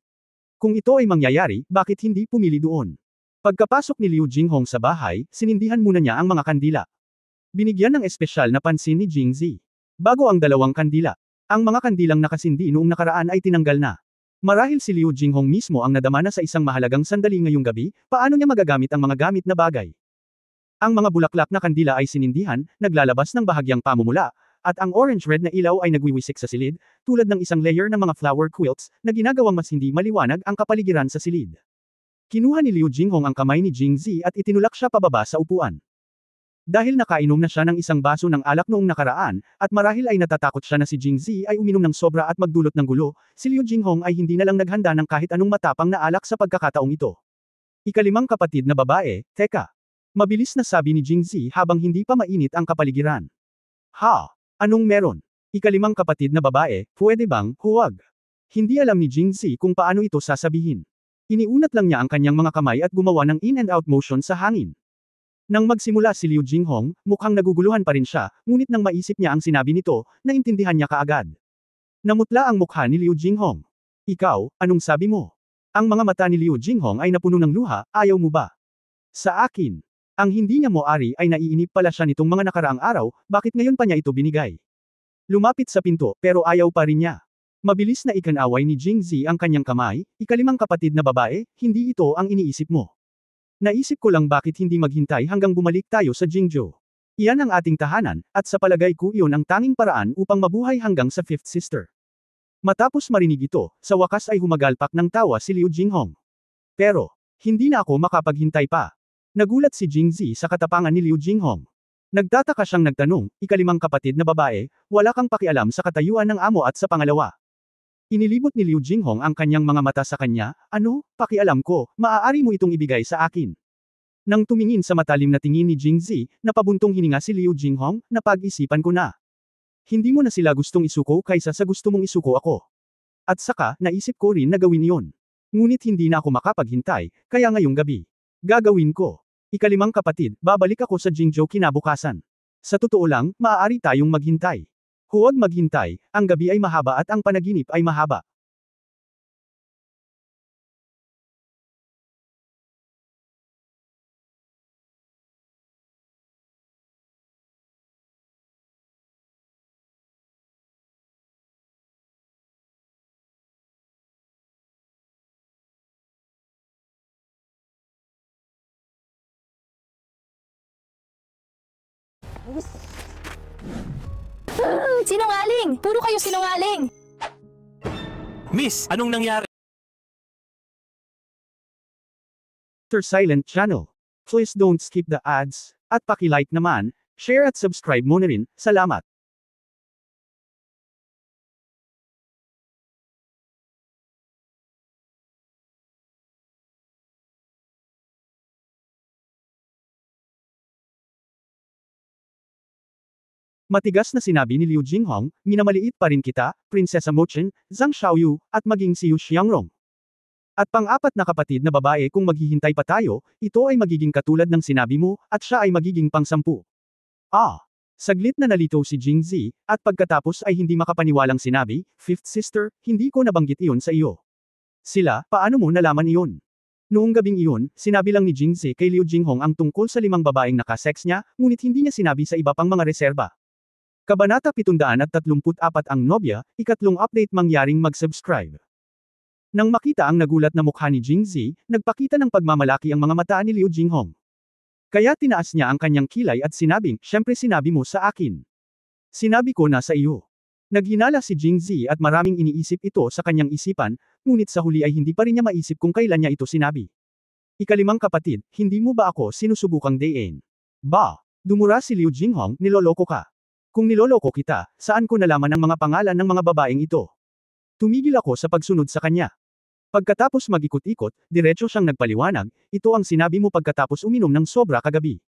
Kung ito ay mangyayari, bakit hindi pumili doon? Pagkapasok ni Liu Jinghong sa bahay, sinindihan muna niya ang mga kandila. Binigyan ng espesyal na pansin ni Jingzi. Bago ang dalawang kandila. Ang mga kandilang nakasindi noong nakaraan ay tinanggal na. Marahil si Liu Jinghong mismo ang nadama na sa isang mahalagang sandali ngayong gabi, paano niya magagamit ang mga gamit na bagay. Ang mga bulaklak na kandila ay sinindihan, naglalabas ng bahagyang pamumula, at ang orange-red na ilaw ay nagwiwisik sa silid, tulad ng isang layer ng mga flower quilts, na ginagawang mas hindi maliwanag ang kapaligiran sa silid. Kinuha ni Liu Jinghong ang kamay ni Jingzi at itinulak siya pababa sa upuan. Dahil nakainom na siya ng isang baso ng alak noong nakaraan, at marahil ay natatakot siya na si Jingzi ay uminom ng sobra at magdulot ng gulo, si Liu Jinghong ay hindi na lang naghanda ng kahit anong matapang na alak sa pagkakataong ito. Ikalimang kapatid na babae, teka. Mabilis na sabi ni Jingzi habang hindi pa mainit ang kapaligiran. Ha? Anong meron? Ikalimang kapatid na babae, pwede bang, huwag? Hindi alam ni Jingzi kung paano ito sasabihin. Iniunat lang niya ang kanyang mga kamay at gumawa ng in and out motion sa hangin. Nang magsimula si Liu Jinghong, mukhang naguguluhan pa rin siya, ngunit nang maisip niya ang sinabi nito, naintindihan niya kaagad. Namutla ang mukha ni Liu Jinghong. Ikaw, anong sabi mo? Ang mga mata ni Liu Jinghong ay napuno ng luha, ayaw mo ba? Sa akin. Ang hindi niya moari ay naiinip pala siya nitong mga nakaraang araw, bakit ngayon pa niya ito binigay? Lumapit sa pinto, pero ayaw pa rin niya. Mabilis na ikanaway ni Jingzi ang kanyang kamay, ikalimang kapatid na babae, hindi ito ang iniisip mo. Naisip ko lang bakit hindi maghintay hanggang bumalik tayo sa Jingzhou. Iyan ang ating tahanan, at sa palagay ko iyon ang tanging paraan upang mabuhay hanggang sa fifth sister. Matapos marinig ito, sa wakas ay humagalpak ng tawa si Liu Jinghong. Pero, hindi na ako makapaghintay pa. Nagulat si Jingzi sa katapangan ni Liu Jinghong. Nagtataka siyang nagtanong, ikalimang kapatid na babae, wala kang pakialam sa katayuan ng amo at sa pangalawa. Inilibot ni Liu Jinghong ang kanyang mga mata sa kanya, ano, pakialam ko, maaari mo itong ibigay sa akin. Nang tumingin sa matalim na tingin ni Jingzi, napabuntong hininga si Liu Jinghong, napag-isipan ko na. Hindi mo na sila gustong isuko kaysa sa gusto mong isuko ako. At saka, naisip ko rin na gawin iyon. Ngunit hindi na ako makapaghintay, kaya ngayong gabi. Gagawin ko. Ikalimang kapatid, babalik ako sa Jingzhou kinabukasan. Sa totoo lang, maaari tayong maghintay. Huwag maghintay, ang gabi ay mahaba at ang panaginip ay mahaba. Sinungaling! Puro kayo sinungaling! Miss, anong nangyari? Silent Channel. Please don't skip the ads, at paki-like naman, share at subscribe mo na rin, salamat. Matigas na sinabi ni Liu Jinghong, minamaliit pa rin kita, Prinsesa Mochen, Zhang Xiaoyu, at maging si Yu Xiangrong. At pang-apat na kapatid na babae kung maghihintay pa tayo, ito ay magiging katulad ng sinabi mo, at siya ay magiging pang-10. Ah! Saglit na nalito si Jingzi, at pagkatapos ay hindi makapaniwalang sinabi, Fifth sister, hindi ko nabanggit iyon sa iyo. Sila, paano mo nalaman iyon? Noong gabing iyon, sinabi lang ni Jingzi kay Liu Jinghong ang tungkol sa 5 babaeng nakasex niya, ngunit hindi niya sinabi sa iba pang mga reserba. Kabanata 734 ang nobya, ikatlong update mangyaring mag-subscribe. Nang makita ang nagulat na mukha ni Jingzi, nagpakita ng pagmamalaki ang mga mata ni Liu Jinghong. Kaya tinaas niya ang kanyang kilay at sinabing, syempre sinabi mo sa akin. Sinabi ko na sa iyo. Naghinala si Jingzi at maraming iniisip ito sa kanyang isipan, ngunit sa huli ay hindi pa rin niya maisip kung kailan niya ito sinabi. Ikalimang kapatid, hindi mo ba ako sinusubukang dayin? Ba? Dumura si Liu Jinghong, niloloko ka. Kung niloloko kita, saan ko nalaman ang mga pangalan ng mga babaeng ito? Tumigil ako sa pagsunod sa kanya. Pagkatapos mag-ikot-ikot, diretso siyang nagpaliwanag, ito ang sinabi mo pagkatapos uminom ng sobra kagabi.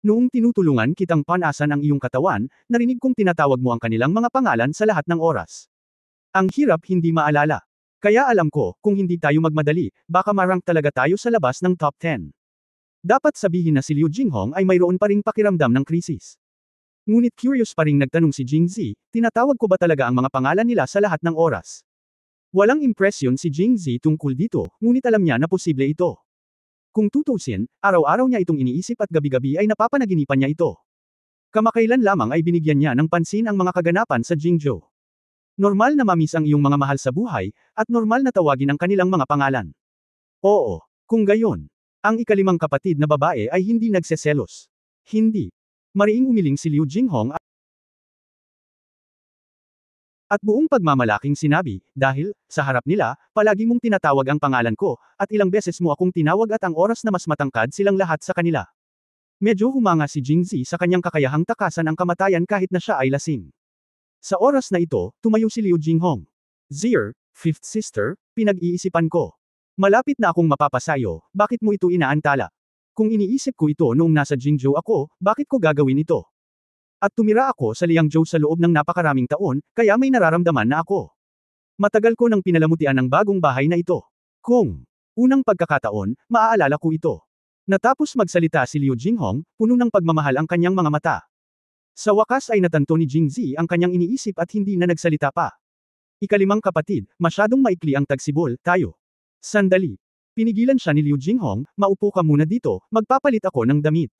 Noong tinutulungan kitang panasan ang iyong katawan, narinig kong tinatawag mo ang kanilang mga pangalan sa lahat ng oras. Ang hirap hindi maalala. Kaya alam ko, kung hindi tayo magmadali, baka ma-rank talaga tayo sa labas ng top 10. Dapat sabihin na si Liu Jinghong ay mayroon pa ring pakiramdam ng krisis. Ngunit curious pa ring nagtanong si Jingzi, tinatawag ko ba talaga ang mga pangalan nila sa lahat ng oras? Walang impresyon si Jingzi tungkol dito, ngunit alam niya na posible ito. Kung tutusin, araw-araw niya itong iniisip at gabi-gabi ay napapanaginipan niya ito. Kamakailan lamang ay binigyan niya ng pansin ang mga kaganapan sa Jingzhou. Normal na mamiss ang iyong mga mahal sa buhay, at normal na tawagin ang kanilang mga pangalan. Oo, kung gayon. Ang ikalimang kapatid na babae ay hindi nagseselos. Hindi. Mariing umiling si Liu Jinghong At buong pagmamalaking sinabi, dahil, sa harap nila, palagi mong tinatawag ang pangalan ko, at ilang beses mo akong tinawag at ang oras na mas matangkad silang lahat sa kanila. Medyo humanga si Jingzi sa kanyang kakayahang takasan ang kamatayan kahit na siya ay lasing. Sa oras na ito, tumayo si Liu Jinghong. Zier, fifth sister, pinag-iisipan ko. Malapit na akong mapapasayo, bakit mo ito inaantala? Kung iniisip ko ito noong nasa Jingzhou ako, bakit ko gagawin ito? At tumira ako sa Liangzhou sa loob ng napakaraming taon, kaya may nararamdaman na ako. Matagal ko nang pinalamutian ang bagong bahay na ito. Kung unang pagkakataon, maaalala ko ito. Natapos magsalita si Liu Jinghong, puno ng pagmamahal ang kanyang mga mata. Sa wakas ay natanto ni Jingzi ang kanyang iniisip at hindi na nagsalita pa. Ikalimang kapatid, masyadong maikli ang tagsibol, tayo. Sandali. Pinigilan siya ni Liu Jinghong, maupo ka muna dito, magpapalit ako ng damit.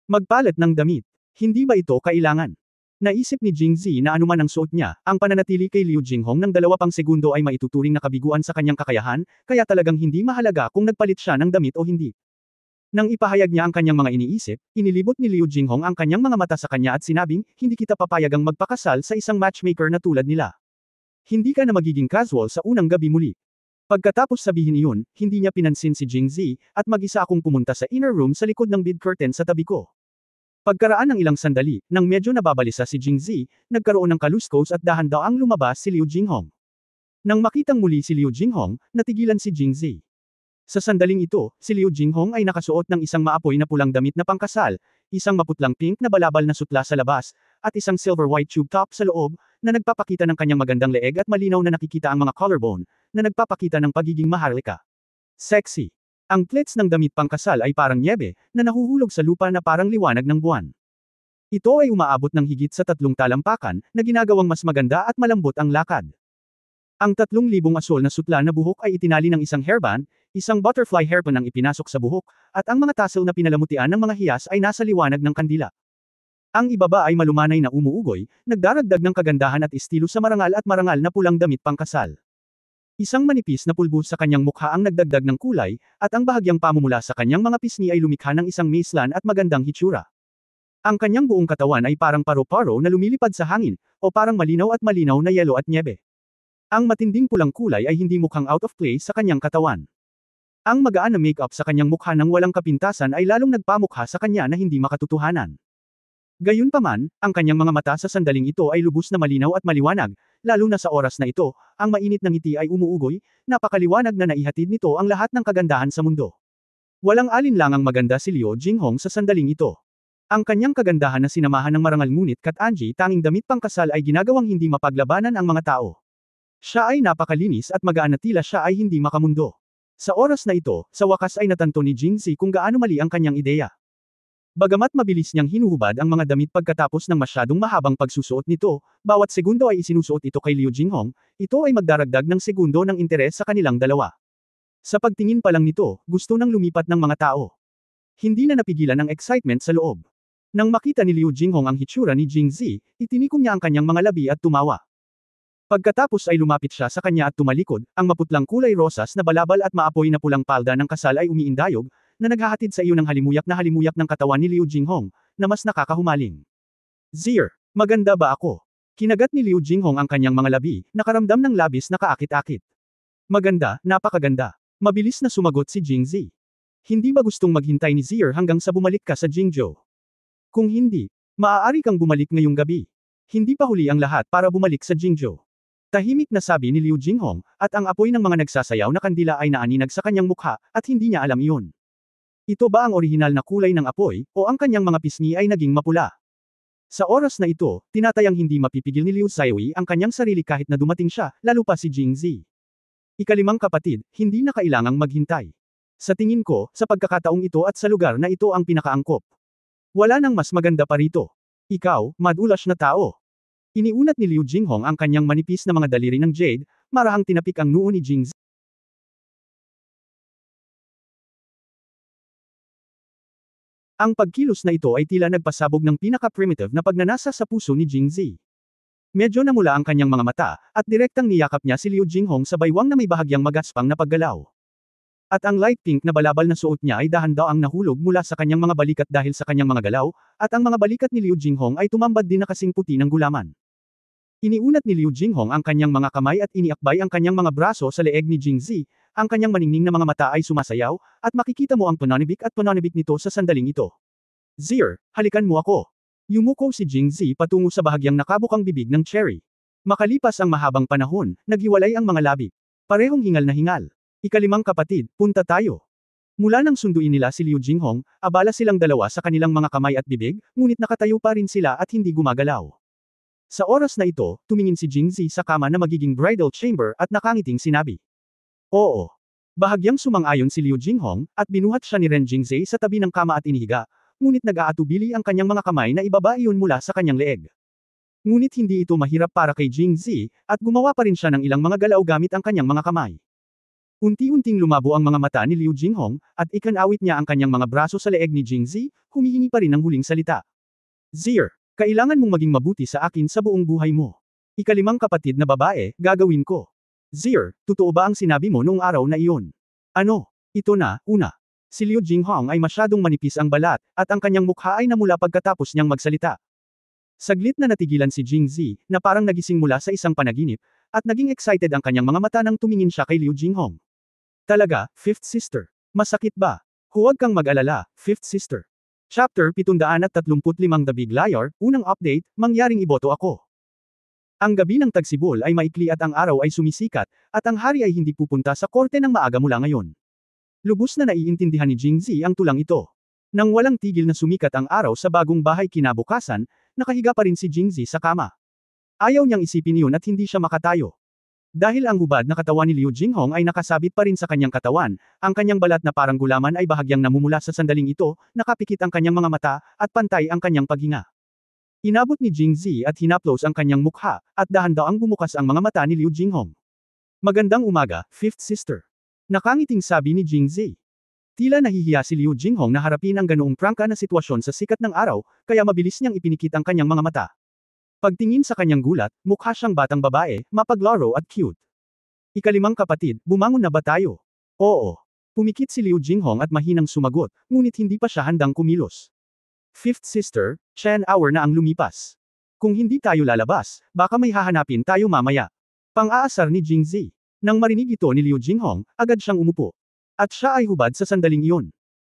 Magpalit ng damit. Hindi ba ito kailangan? Naisip ni Jingzi na anuman ang suot niya, ang pananatili kay Liu Jinghong ng 2 pang segundo ay maituturing na kabiguan sa kanyang kakayahan, kaya talagang hindi mahalaga kung nagpalit siya ng damit o hindi. Nang ipahayag niya ang kanyang mga iniisip, inilibot ni Liu Jinghong ang kanyang mga mata sa kanya at sinabing, hindi kita papayagang magpakasal sa isang matchmaker na tulad nila. Hindi ka na magiging casual sa unang gabi muli. Pagkatapos sabihin iyon, hindi niya pinansin si Jingzi, at mag-isa akong pumunta sa inner room sa likod ng bed curtain sa tabi ko. Pagkaraan ng ilang sandali, nang medyo nababalisa si Jingzi, nagkaroon ng kaluskos at dahan-daang lumabas si Liu Jinghong. Nang makitang muli si Liu Jinghong, natigilan si Jingzi. Sa sandaling ito, si Liu Jinghong ay nakasuot ng isang maapoy na pulang damit na pangkasal, isang maputlang pink na balabal na sutla sa labas, at isang silver white tube top sa loob, na nagpapakita ng kanyang magandang leeg at malinaw na nakikita ang mga collarbone, na nagpapakita ng pagiging maharlika. Sexy. Ang pleats ng damit pangkasal ay parang nyebe, na nahuhulog sa lupa na parang liwanag ng buwan. Ito ay umaabot ng higit sa 3 talampakan, na ginagawang mas maganda at malambot ang lakad. Ang 3,000 asol na sutla na buhok ay itinali ng isang hairband, isang butterfly hairpin ang ipinasok sa buhok, at ang mga tassel na pinalamutian ng mga hiyas ay nasa liwanag ng kandila. Ang ibaba ay malumanay na umuugoy, nagdaragdag ng kagandahan at estilo sa marangal at marangal na pulang damit pangkasal. Isang manipis na pulbo sa kanyang mukha ang nagdagdag ng kulay, at ang bahagyang pamumula sa kanyang mga pisngi ay lumikha ng isang maislan at magandang hitsura. Ang kanyang buong katawan ay parang paro-paro na lumilipad sa hangin, o parang malinaw na yelo at nyebe. Ang matinding pulang kulay ay hindi mukhang out of place sa kanyang katawan. Ang magaan na makeup sa kanyang mukha nang walang kapintasan ay lalong nagpamukha sa kanya na hindi makatotohanan. Gayunpaman, ang kanyang mga mata sa sandaling ito ay lubos na malinaw at maliwanag, lalo na sa oras na ito, ang mainit ng ngiti ay umuugoy, napakaliwanag na naihatid nito ang lahat ng kagandahan sa mundo. Walang alinlangang maganda si Liu Jinghong sa sandaling ito. Ang kanyang kagandahan na sinamahan ng marangal ngunit kat-anji tanging damit pangkasal ay ginagawang hindi mapaglabanan ang mga tao. Siya ay napakalinis at magaan na tila siya ay hindi makamundo. Sa oras na ito, sa wakas ay natanto ni Jingzi kung gaano mali ang kanyang ideya. Bagamat mabilis niyang hinuhubad ang mga damit pagkatapos ng masyadong mahabang pagsusuot nito, bawat segundo ay isinusuot ito kay Liu Jinghong, ito ay magdaragdag ng segundo ng interes sa kanilang dalawa. Sa pagtingin pa lang nito, gusto nang lumipat ng mga tao. Hindi na napigilan ang excitement sa loob. Nang makita ni Liu Jinghong ang hitsura ni Jingzi, itinikom niya ang kanyang mga labi at tumawa. Pagkatapos ay lumapit siya sa kanya at tumalikod, ang maputlang kulay rosas na balabal at maapoy na pulang palda ng kasal ay umiindayog, na naghahatid sa iyo ng halimuyak ng katawan ni Liu Jinghong, na mas nakakahumaling. Zier, maganda ba ako? Kinagat ni Liu Jinghong ang kanyang mga labi, nakaramdam ng labis na kaakit-akit. Maganda, napakaganda. Mabilis na sumagot si Jingzi. Hindi ba gustong maghintay ni Zier hanggang sa bumalik ka sa Jingzhou? Kung hindi, maaari kang bumalik ngayong gabi. Hindi pa huli ang lahat para bumalik sa Jingzhou. Tahimik na sabi ni Liu Jinghong, at ang apoy ng mga nagsasayaw na kandila ay naaninag sa kanyang mukha, at hindi niya alam iyon. Ito ba ang orihinal na kulay ng apoy, o ang kanyang mga pisngi ay naging mapula? Sa oras na ito, tinatayang hindi mapipigil ni Liu Xiaoyi ang kanyang sarili kahit na dumating siya, lalo pa si Jingzi. Ikalimang kapatid, hindi na kailangang maghintay. Sa tingin ko, sa pagkakataong ito at sa lugar na ito ang pinakaangkop. Wala nang mas maganda pa rito. Ikaw, madulas na tao. Iniunat ni Liu Jinghong ang kanyang manipis na mga daliri ng jade, marahang tinapik ang noo ni Jingzi. Ang pagkilos na ito ay tila nagpasabog ng pinaka-primitive na pagnanasa sa puso ni Jingzi. Medyo namula ang kanyang mga mata, at direktang niyakap niya si Liu Jinghong sa baywang na may bahagyang magaspang na paggalaw. At ang light pink na balabal na suot niya ay dahan-daang nahulog mula sa kanyang mga balikat dahil sa kanyang mga galaw, at ang mga balikat ni Liu Jinghong ay tumambad din na kasing puti ng gulaman. Iniunat ni Liu Jinghong ang kanyang mga kamay at iniakbay ang kanyang mga braso sa leeg ni Jingzi, ang kanyang maningning na mga mata ay sumasayaw, at makikita mo ang pananibik at pananibik nito sa sandaling ito. Zier, halikan mo ako. Yumuko si Jingzi patungo sa bahagyang nakabukang bibig ng Cherry. Makalipas ang mahabang panahon, naghiwalay ang mga labi. Parehong hingal na hingal. Ikalimang kapatid, punta tayo. Mula nang sunduin nila si Liu Jinghong, abala silang dalawa sa kanilang mga kamay at bibig, ngunit nakatayo pa rin sila at hindi gumagalaw. Sa oras na ito, tumingin si Jingzi sa kama na magiging bridal chamber at nakangiting sinabi. Oo. Bahagyang sumang-ayon si Liu Jinghong, at binuhat siya ni Ren Jingzi sa tabi ng kama at inihiga, ngunit nag-aatubili ang kanyang mga kamay na ibaba iyon mula sa kanyang leeg. Ngunit hindi ito mahirap para kay Jingzi, at gumawa pa rin siya ng ilang mga galaw gamit ang kanyang mga kamay. Unti-unting lumabo ang mga mata ni Liu Jinghong, at ikanawit niya ang kanyang mga braso sa leeg ni Jingzi, humihingi pa rin ng huling salita. Zier, kailangan mong maging mabuti sa akin sa buong buhay mo. Ikalimang kapatid na babae, gagawin ko. Zier, totoo ba ang sinabi mo noong araw na iyon? Ano? Ito na, una. Si Liu Jinghong ay masyadong manipis ang balat, at ang kanyang mukha ay namula pagkatapos niyang magsalita. Saglit na natigilan si Jingzi, na parang nagising mula sa isang panaginip, at naging excited ang kanyang mga mata nang tumingin siya kay Liu Jinghong. Talaga, Fifth Sister. Masakit ba? Huwag kang mag-alala, Fifth Sister. Chapter 735 The Big Liar, unang update, mangyaring iboto ako. Ang gabi ng Tagsibol ay maikli at ang araw ay sumisikat, at ang hari ay hindi pupunta sa korte ng maaga mula ngayon. Lubos na naiintindihan ni Jingzi ang tulang ito. Nang walang tigil na sumikat ang araw sa bagong bahay kinabukasan, nakahiga pa rin si Jingzi sa kama. Ayaw niyang isipin iyon at hindi siya makatayo. Dahil ang hubad na katawan ni Liu Jinghong ay nakasabit pa rin sa kanyang katawan, ang kanyang balat na parang gulaman ay bahagyang namumula sa sandaling ito, nakapikit ang kanyang mga mata, at pantay ang kanyang paghinga. Inabot ni Jingzi at hinaplos ang kanyang mukha, at dahan-daang bumukas ang mga mata ni Liu Jinghong. Magandang umaga, Fifth Sister. Nakangiting sabi ni Jingzi. Tila nahihiya si Liu Jinghong na harapin ang ganoong prangka na sitwasyon sa sikat ng araw, kaya mabilis niyang ipinikit ang kanyang mga mata. Pagtingin sa kanyang gulat, mukha siyang batang babae, mapaglaro at cute. Ikalimang kapatid, bumangon na ba tayo? Oo. Pumikit si Liu Jinghong at mahinang sumagot, ngunit hindi pa siya handang kumilos. Fifth Sister, 10 hour na ang lumipas. Kung hindi tayo lalabas, baka may hahanapin tayo mamaya. Pang-aasar ni Jingzi. Nang marinig ito ni Liu Jinghong, agad siyang umupo. At siya ay hubad sa sandaling iyon.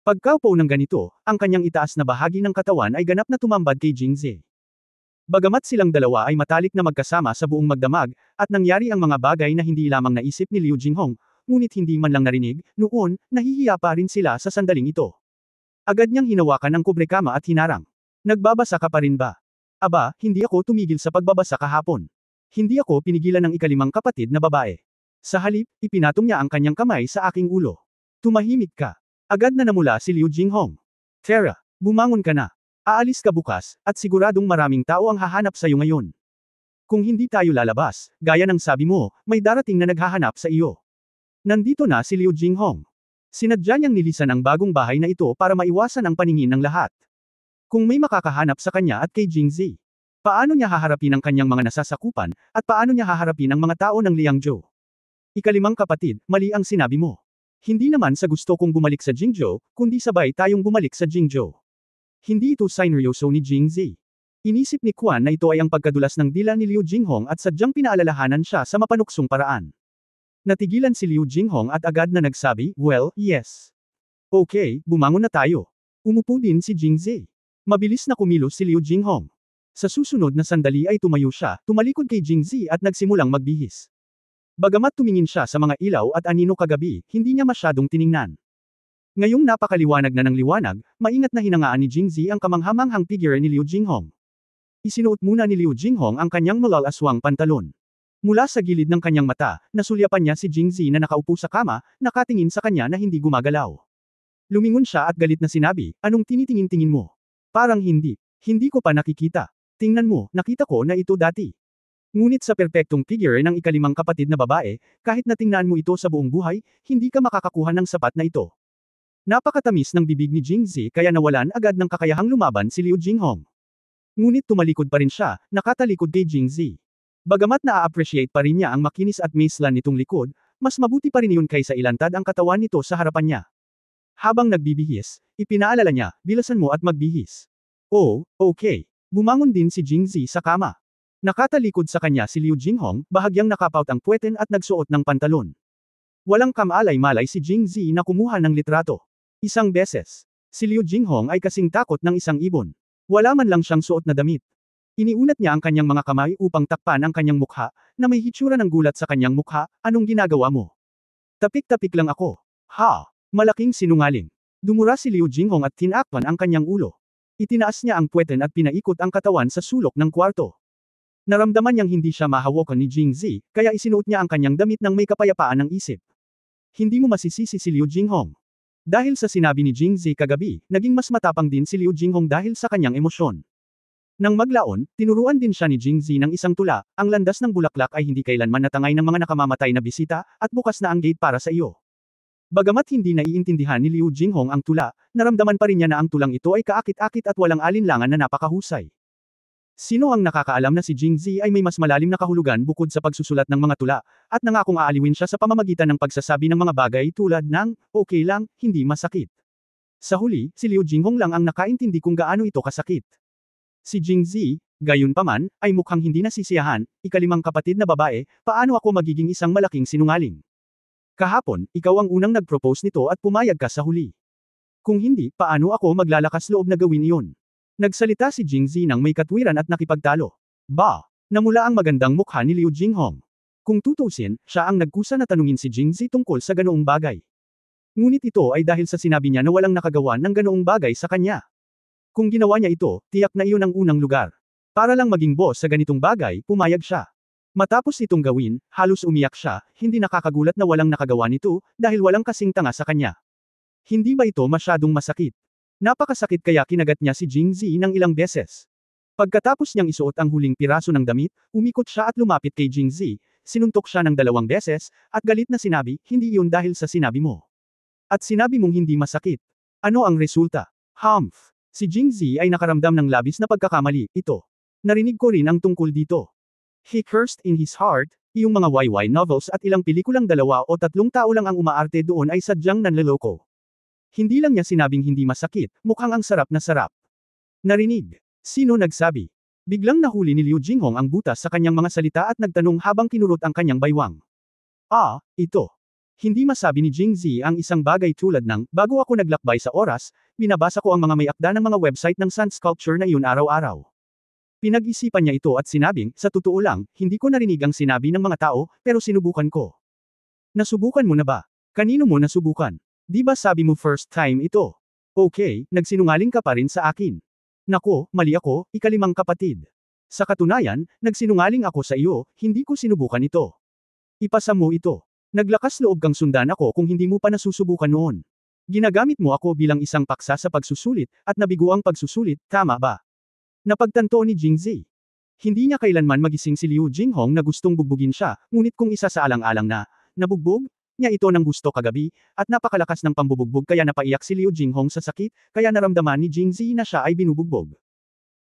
Pagkaupo ng ganito, ang kanyang itaas na bahagi ng katawan ay ganap na tumambad kay Jingzi. Bagamat silang dalawa ay matalik na magkasama sa buong magdamag, at nangyari ang mga bagay na hindi lamang naisip ni Liu Jinghong, ngunit hindi man lang narinig, noon, nahihiya pa rin sila sa sandaling ito. Agad niyang hinawakan ang kubrekama at hinarang. Nagbabasa ka pa rin ba? Aba, hindi ako tumigil sa pagbabasa kahapon. Hindi ako pinigilan ng ikalimang kapatid na babae. Sa halip, ipinatong niya ang kanyang kamay sa aking ulo. Tumahimik ka. Agad na namula si Liu Jinghong. Tara, bumangon ka na. Aalis ka bukas, at siguradong maraming tao ang hahanap sa iyo ngayon. Kung hindi tayo lalabas, gaya ng sabi mo, may darating na naghahanap sa iyo. Nandito na si Liu Jinghong. Sinadya niyang nilisan ang bagong bahay na ito para maiwasan ang paningin ng lahat. Kung may makakahanap sa kanya at kay Jingzi, paano niya haharapin ang kanyang mga nasasakupan, at paano niya haharapin ang mga tao ng Liangzhou? Ikalimang kapatid, mali ang sinabi mo. Hindi naman sa gusto kong bumalik sa Jingzhou, kundi sabay tayong bumalik sa Jingzhou. Hindi ito sineryoso ni Jingzi. Inisip ni Quan na ito ay ang pagkadulas ng dila ni Liu Jinghong at sadyang pinaalalahanan siya sa mapanuksong paraan. Natigilan si Liu Jinghong at agad na nagsabi, well, yes. Okay, bumangon na tayo. Umupo din si Jingzi. Mabilis na kumilos si Liu Jinghong. Sa susunod na sandali ay tumayo siya, tumalikod kay Jingzi at nagsimulang magbihis. Bagamat tumingin siya sa mga ilaw at anino kagabi, hindi niya masyadong tiningnan. Ngayong napakaliwanag na ng liwanag, maingat na hinangaan ni Jingzi ang kamanghamanghang figure ni Liu Jinghong. Isinuot muna ni Liu Jinghong ang kanyang malalaswang pantalon. Mula sa gilid ng kanyang mata, nasulyapan niya si Jingzi na nakaupo sa kama, nakatingin sa kanya na hindi gumagalaw. Lumingon siya at galit na sinabi, anong tinitingin-tingin mo? Parang hindi. Hindi ko pa nakikita. Tingnan mo, nakita ko na ito dati. Ngunit sa perpektong figure ng ikalimang kapatid na babae, kahit na tingnan mo ito sa buong buhay, hindi ka makakakuha ng sapat na ito. Napakatamis ng bibig ni Jingzi kaya nawalan agad ng kakayahang lumaban si Liu Jinghong. Ngunit tumalikod pa rin siya, nakatalikod kay Jingzi. Bagamat na-appreciate pa rin niya ang makinis at maislan nitong likod, mas mabuti pa rin iyon kaysa ilantad ang katawan nito sa harapan niya. Habang nagbibihis, ipinaalala niya, bilasan mo at magbihis. Oh, okay. Bumangon din si Jingzi sa kama. Nakatalikod sa kanya si Liu Jinghong, bahagyang nakapaut ang puweten at nagsuot ng pantalon. Walang kamalay-malay si Jingzi na kumuha ng litrato. Isang beses. Si Liu Jinghong ay kasing takot ng isang ibon. Wala man lang siyang suot na damit. Iniunat niya ang kanyang mga kamay upang takpan ang kanyang mukha, na may hitsura ng gulat sa kanyang mukha. Anong ginagawa mo? Tapik-tapik lang ako. Ha! Malaking sinungaling. Dumura si Liu Jinghong at tinakpan ang kanyang ulo. Itinaas niya ang puweten at pinaikot ang katawan sa sulok ng kwarto. Naramdaman niyang hindi siya mahawakan ni Jingzi, kaya isinuot niya ang kanyang damit ng may kapayapaan ng isip. Hindi mo masisisi si Liu Jinghong. Dahil sa sinabi ni Jingzi kagabi, naging mas matapang din si Liu Jinghong dahil sa kanyang emosyon. Nang maglaon, tinuruan din siya ni Jingzi ng isang tula, ang landas ng bulaklak ay hindi kailanman natangay ng mga nakamamatay na bisita, at bukas na ang gate para sa iyo. Bagamat hindi naiintindihan ni Liu Jinghong ang tula, naramdaman pa rin niya na ang tulang ito ay kaakit-akit at walang alinlangan na napakahusay. Sino ang nakakaalam na si Jingzi ay may mas malalim na kahulugan bukod sa pagsusulat ng mga tula, at nangakong aaliwin siya sa pamamagitan ng pagsasabi ng mga bagay tulad ng, okay lang, hindi masakit. Sa huli, si Liu Jinghong lang ang nakaintindi kung gaano ito kasakit. Si Jingzi, gayunpaman, ay mukhang hindi nasisiyahan, ikalimang kapatid na babae, paano ako magiging isang malaking sinungaling? Kahapon, ikaw ang unang nag-propose nito at pumayag ka sa huli. Kung hindi, paano ako maglalakas loob na gawin iyon? Nagsalita si Jingzi nang may katwiran at nakipagtalo. Ba! Namula ang magandang mukha ni Liu Jinghong. Kung tutusin, siya ang nagkusa na tanungin si Jingzi tungkol sa ganoong bagay. Ngunit ito ay dahil sa sinabi niya na walang nakagawa ng ganoong bagay sa kanya. Kung ginawa niya ito, tiyak na iyon ang unang lugar. Para lang maging boss sa ganitong bagay, pumayag siya. Matapos itong gawin, halos umiyak siya, hindi nakakagulat na walang nakagawa nito, dahil walang kasing tanga sa kanya. Hindi ba ito masyadong masakit? Napakasakit kaya kinagat niya si Jingzi ng ilang beses. Pagkatapos niyang isuot ang huling piraso ng damit, umikot siya at lumapit kay Jingzi, sinuntok siya ng 2 beses, at galit na sinabi, hindi iyon dahil sa sinabi mo. At sinabi mong hindi masakit. Ano ang resulta? Humph! Si Jingzi ay nakaramdam ng labis na pagkakamali, ito. Narinig ko rin ang tungkol dito. He cursed in his heart, iyong mga YY novels at ilang pelikulang 2 o 3 tao lang ang umaarte doon ay sadyang nanloloko. Hindi lang niya sinabing hindi masakit, mukhang ang sarap na sarap. Narinig. Sino nagsabi? Biglang nahuli ni Liu Jinghong ang butas sa kanyang mga salita at nagtanong habang kinurot ang kanyang baywang. Ito. Hindi masabi ni Jingzi ang isang bagay tulad ng, bago ako naglakbay sa oras, binabasa ko ang mga may akda ng mga website ng sand sculpture na iyon araw-araw. Pinag-isipan niya ito at sinabing, sa totoo lang, hindi ko narinig ang sinabi ng mga tao, pero sinubukan ko. Nasubukan mo na ba? Kanino mo nasubukan? Di ba sabi mo first time ito? Okay, nagsinungaling ka pa rin sa akin. Nako, mali ako, ikalimang kapatid. Sa katunayan, nagsinungaling ako sa iyo, hindi ko sinubukan ito. Ipasa mo ito. Naglakas loob kang sundan ako kung hindi mo pa nasusubukan noon. Ginagamit mo ako bilang isang paksa sa pagsusulit, at nabigo ang pagsusulit, tama ba? Napagtanto ni Jingzi. Hindi niya kailanman magising si Liu Jinghong na gustong bugbugin siya, ngunit kung isa sa alang-alang na, nabugbog, niya ito ng gusto kagabi, at napakalakas ng pambubugbog kaya napaiyak si Liu Jinghong sa sakit, kaya naramdaman ni Jingzi na siya ay binubugbog.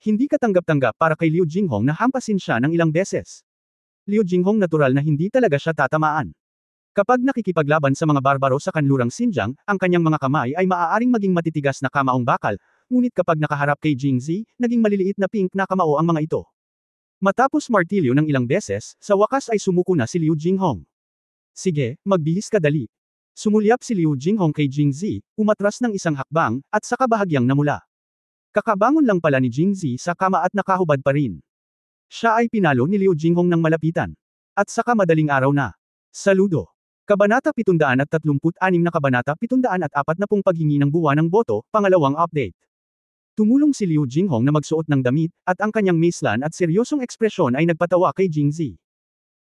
Hindi katanggap-tanggap para kay Liu Jinghong na hampasin siya ng ilang beses. Liu Jinghong natural na hindi talaga siya tatamaan. Kapag nakikipaglaban sa mga barbaro sa kanlurang Xinjiang, ang kanyang mga kamay ay maaaring maging matitigas na kamaong bakal, ngunit kapag nakaharap kay Jingzi, naging maliliit na pink na kamao ang mga ito. Matapos martilyo ng ilang beses, sa wakas ay sumuko na si Liu Jinghong. Sige, magbihis ka dali. Sumulyap si Liu Jinghong kay Jingzi, umatras ng isang hakbang, at saka bahagyang namula. Kakabangon lang pala ni Jingzi sa kama at nakahubad pa rin. Siya ay pinalo ni Liu Jinghong ng malapitan. At saka madaling araw na. Saludo. Kabanata 736 na Kabanata 740 Paghingi ng buwan ng boto, pangalawang update. Tumulong si Liu Jinghong na magsuot ng damit, at ang kanyang mislan at seryosong ekspresyon ay nagpatawa kay Jingzi.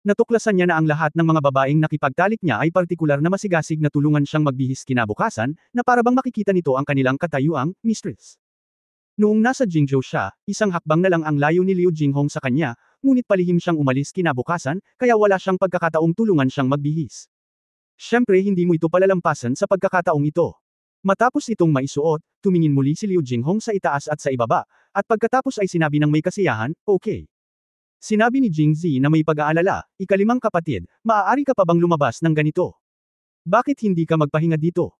Natuklasan niya na ang lahat ng mga babaeng nakipagtalik niya ay partikular na masigasig na tulungan siyang magbihis kinabukasan, na para bang makikita nito ang kanilang katayuang, mistress. Noong nasa Jingzhou siya, isang hakbang na lang ang layo ni Liu Jinghong sa kanya, ngunit palihim siyang umalis kinabukasan, kaya wala siyang pagkakataong tulungan siyang magbihis. Siyempre hindi mo ito palalampasan sa pagkakataong ito. Matapos itong maisuot, tumingin muli si Liu Jinghong sa itaas at sa ibaba, at pagkatapos ay sinabi ng may kasiyahan, okay. Sinabi ni Jingzi na may pag-aalala, ikalimang kapatid, maaari ka pa bang lumabas ng ganito? Bakit hindi ka magpahinga dito?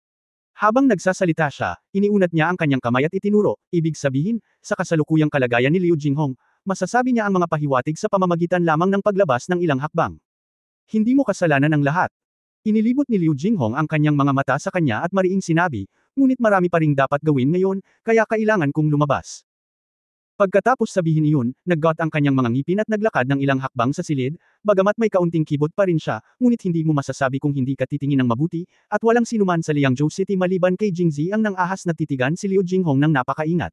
Habang nagsasalita siya, iniunat niya ang kanyang kamay at itinuro, ibig sabihin, sa kasalukuyang kalagayan ni Liu Jinghong, masasabi niya ang mga pahiwatig sa pamamagitan lamang ng paglabas ng ilang hakbang. Hindi mo kasalanan ang lahat. Inilibot ni Liu Jinghong ang kanyang mga mata sa kanya at mariing sinabi, ngunit marami pa ring dapat gawin ngayon, kaya kailangan kong lumabas. Pagkatapos sabihin iyon, naggot ang kanyang mga ngipin at naglakad ng ilang hakbang sa silid, bagamat may kaunting kibot pa rin siya, ngunit hindi mo masasabi kung hindi ka titingin ng mabuti, at walang sinuman sa Liangzhou City maliban kay Jingzi ang nang ahas na titigan si Liu Jinghong ng napakaingat.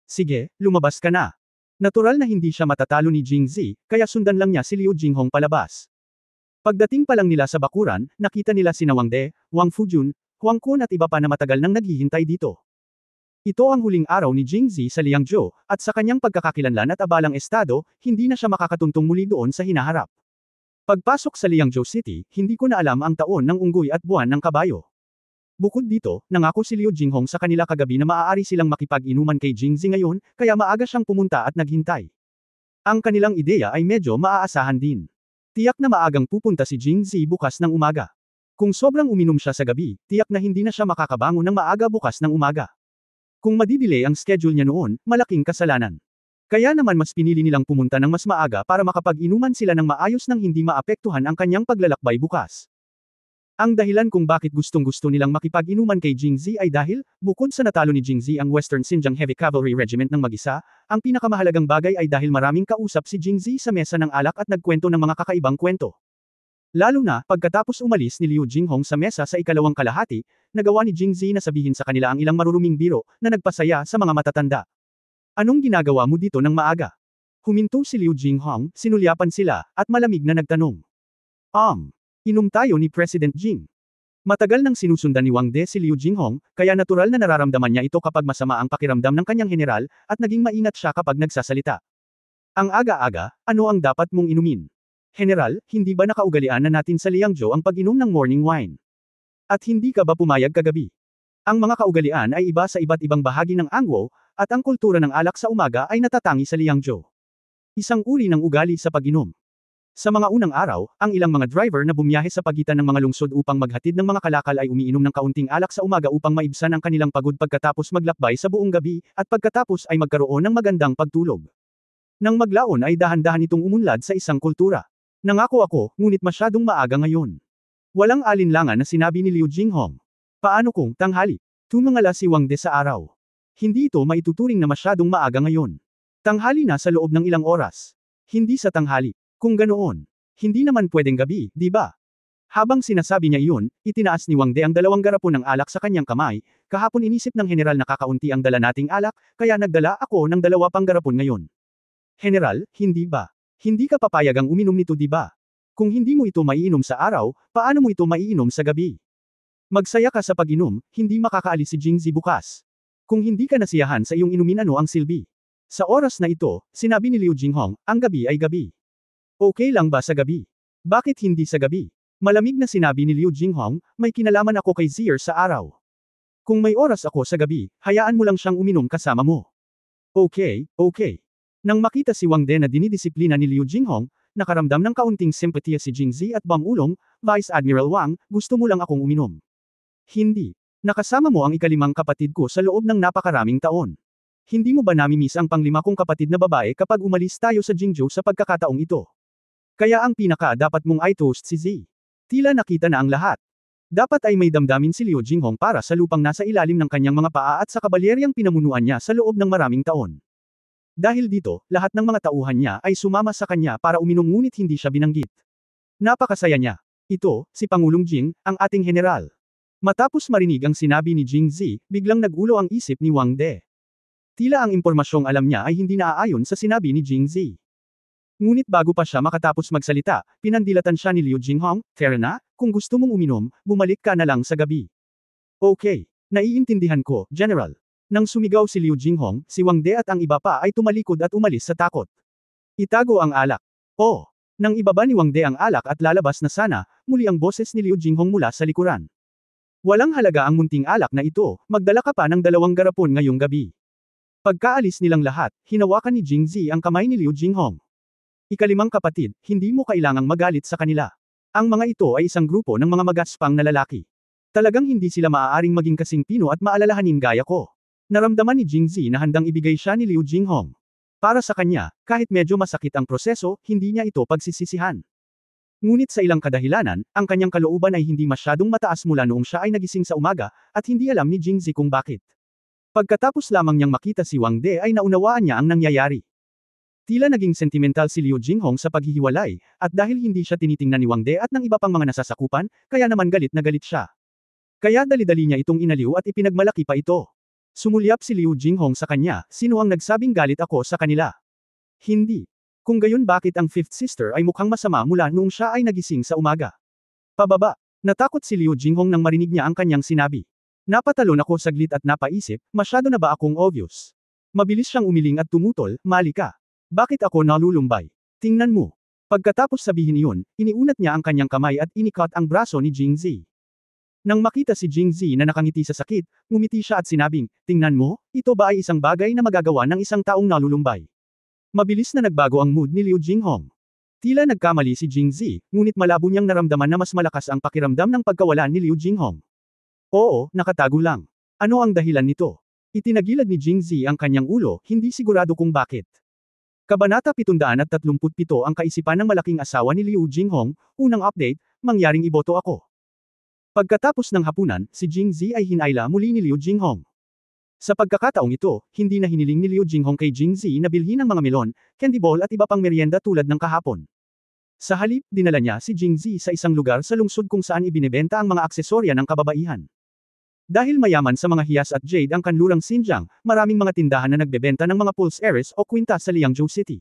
Sige, lumabas ka na. Natural na hindi siya matatalo ni Jingzi, kaya sundan lang niya si Liu Jinghong palabas. Pagdating pa lang nila sa bakuran, nakita nila sina Wang De, Wang Fujun, Huang Kun at iba pa na matagal nang naghihintay dito. Ito ang huling araw ni Jingzi sa Liangzhou, at sa kanyang pagkakakilanlan at abalang estado, hindi na siya makakatuntong muli doon sa hinaharap. Pagpasok sa Liangzhou City, hindi ko na alam ang taon ng unggoy at buwan ng kabayo. Bukod dito, nangako si Liu Jinghong sa kanila kagabi na maaari silang makipag-inuman kay Jingzi ngayon, kaya maaga siyang pumunta at naghintay. Ang kanilang ideya ay medyo maaasahan din. Tiyak na maagang pupunta si Jingzi bukas ng umaga. Kung sobrang uminom siya sa gabi, tiyak na hindi na siya makakabangon ng maaga bukas ng umaga. Kung madidelay ang schedule niya noon, malaking kasalanan. Kaya naman mas pinili nilang pumunta ng mas maaga para makapag-inuman sila ng maayos nang hindi maapektuhan ang kanyang paglalakbay bukas. Ang dahilan kung bakit gustong-gusto nilang makipag-inuman kay Jingzi ay dahil, bukod sa natalo ni Jingzi ang Western Xinjiang Heavy Cavalry Regiment ng mag-isa, ang pinakamahalagang bagay ay dahil maraming kausap si Jingzi sa mesa ng alak at nagkwento ng mga kakaibang kwento. Lalo na, pagkatapos umalis ni Liu Jinghong sa mesa sa ikalawang kalahati, nagawa ni Jingzi na sabihin sa kanila ang ilang maruruming biro, na nagpasaya sa mga matatanda. Anong ginagawa mo dito ng maaga? Huminto si Liu Jinghong, sinulyapan sila, at malamig na nagtanong. Inom tayo ni President Jing. Matagal nang sinusundan ni Wang De si Liu Jinghong, kaya natural na nararamdaman niya ito kapag masama ang pakiramdam ng kanyang general, at naging maingat siya kapag nagsasalita. Ang aga-aga, ano ang dapat mong inumin? General, hindi ba nakaugalian na natin sa Liangzhou ang pag-inom ng morning wine? At hindi ka ba pumayag kagabi? Ang mga kaugalian ay iba sa iba't ibang bahagi ng Angwo, at ang kultura ng alak sa umaga ay natatangi sa Liangzhou. Isang uri ng ugali sa pag-inom. Sa mga unang araw, ang ilang mga driver na bumiyahe sa pagitan ng mga lungsod upang maghatid ng mga kalakal ay umiinom ng kaunting alak sa umaga upang maibsan ang kanilang pagod pagkatapos maglakbay sa buong gabi, at pagkatapos ay magkaroon ng magandang pagtulog. Nang maglaon ay dahan-dahan itong umunlad sa isang kultura. Nangako ako, ngunit masyadong maaga ngayon. Walang alinlangan na sinabi ni Liu Jinghong. Paano kung tanghali? Tumangala si Wang De sa araw. Hindi ito maituturing na masyadong maaga ngayon. Tanghali na sa loob ng ilang oras. Hindi sa tanghali. Kung ganoon, hindi naman pwedeng gabi, di ba? Habang sinasabi niya iyon, itinaas ni Wang De ang 2 garapon ng alak sa kanyang kamay. Kahapon inisip ng general na kakaunti ang dala nating alak, kaya nagdala ako ng 2 pang garapon ngayon. General, hindi ba? Hindi ka papayagang uminom nito di ba? Kung hindi mo ito maiinom sa araw, paano mo ito maiinom sa gabi? Magsaya ka sa pag-inom, hindi makakaalis si Jingzi bukas. Kung hindi ka nasiyahan sa iyong inumin ano ang silbi? Sa oras na ito, sinabi ni Liu Jinghong, ang gabi ay gabi. Okay lang ba sa gabi? Bakit hindi sa gabi? Malamig na sinabi ni Liu Jinghong, may kinalaman ako kay Zier sa araw. Kung may oras ako sa gabi, hayaan mo lang siyang uminom kasama mo. Okay. Nang makita si Wang De na dinidisiplina ni Liu Jinghong, nakaramdam ng kaunting simpatiya si Jingzi at Bamulong, Vice Admiral Wang, gusto mo lang akong uminom. Hindi. Nakasama mo ang ikalimang kapatid ko sa loob ng napakaraming taon. Hindi mo ba namimiss ang panglima kong kapatid na babae kapag umalis tayo sa Jingzhou sa pagkakataong ito? Kaya ang pinaka dapat mong i-toast si Z. Tila nakita na ang lahat. Dapat ay may damdamin si Liu Jinghong para sa lupang nasa ilalim ng kanyang mga paa at sa kabalyeryang pinamunuan niya sa loob ng maraming taon. Dahil dito, lahat ng mga tauhan niya ay sumama sa kanya para uminom ngunit hindi siya binanggit. Napakasaya niya. Ito, si Pangulong Jing, ang ating general. Matapos marinig ang sinabi ni Jingzi, biglang nagulo ang isip ni Wang De. Tila ang impormasyong alam niya ay hindi naaayon sa sinabi ni Jingzi. Ngunit bago pa siya makatapos magsalita, pinandilatan siya ni Liu Jinghong, tara na, kung gusto mong uminom, bumalik ka na lang sa gabi. Okay, naiintindihan ko, General. Nang sumigaw si Liu Jinghong, si Wang De at ang iba pa ay tumalikod at umalis sa takot. Itago ang alak. Nang ibaba ni Wang De ang alak at lalabas na sana, muli ang boses ni Liu Jinghong mula sa likuran. Walang halaga ang munting alak na ito, magdala ka pa ng 2 garapon ngayong gabi. Pagkaalis nilang lahat, hinawakan ni Jingzi ang kamay ni Liu Jinghong. Ikalimang kapatid, hindi mo kailangang magalit sa kanila. Ang mga ito ay isang grupo ng mga magaspang na lalaki. Talagang hindi sila maaaring maging kasing pino at maalalahanin gaya ko. Naramdaman ni Jingzi na handang ibigay siya ni Liu Jinghong. Para sa kanya, kahit medyo masakit ang proseso, hindi niya ito pagsisisihan. Ngunit sa ilang kadahilanan, ang kanyang kalooban ay hindi masyadong mataas mula noong siya ay nagising sa umaga, at hindi alam ni Jingzi kung bakit. Pagkatapos lamang niyang makita si Wang De ay naunawaan niya ang nangyayari. Tila naging sentimental si Liu Jinghong sa paghihiwalay, at dahil hindi siya tinitingnan ni Wang De at ng iba pang mga nasasakupan, kaya naman galit na galit siya. Kaya dali-dali niya itong inaliw at ipinagmalaki pa ito. Sumulyap si Liu Jinghong sa kanya, sino ang nagsabing galit ako sa kanila? Hindi. Kung gayon bakit ang fifth sister ay mukhang masama mula noong siya ay nagising sa umaga? Pababa. Natakot si Liu Jinghong nang marinig niya ang kanyang sinabi. Napatalon ako saglit at napaisip, masyado na ba akong obvious? Mabilis siyang umiling at tumutol, mali ka. Bakit ako nalulumbay? Tingnan mo. Pagkatapos sabihin iyon, iniunat niya ang kanyang kamay at inikat ang braso ni Jingzi. Nang makita si Jingzi na nakangiti sa sakit, ngumiti siya at sinabing, tingnan mo, ito ba ay isang bagay na magagawa ng isang taong nalulumbay? Mabilis na nagbago ang mood ni Liu Jinghong. Tila nagkamali si Jingzi, ngunit malabo niyang naramdaman na mas malakas ang pakiramdam ng pagkawala ni Liu Jinghong. Oo, nakatago lang. Ano ang dahilan nito? Itinagilad ni Jingzi ang kanyang ulo, hindi sigurado kung bakit. Kabanata 737 ang kaisipan ng malaking asawa ni Liu Jinghong, unang update, mangyaring iboto ako. Pagkatapos ng hapunan, si Jingzi ay hinayla muli ni Liu Jinghong. Sa pagkakataong ito, hindi na hiniling ni Liu Jinghong kay Jingzi na bilhin ng mga melon, candy ball at iba pang merienda tulad ng kahapon. Sa halip, dinala niya si Jingzi sa isang lugar sa lungsod kung saan ibinebenta ang mga aksesorya ng kababaihan. Dahil mayaman sa mga hiyas at jade ang kanlurang Xinjiang, maraming mga tindahan na nagbebenta ng mga pulse heiress o kwintas sa Liangzhou City.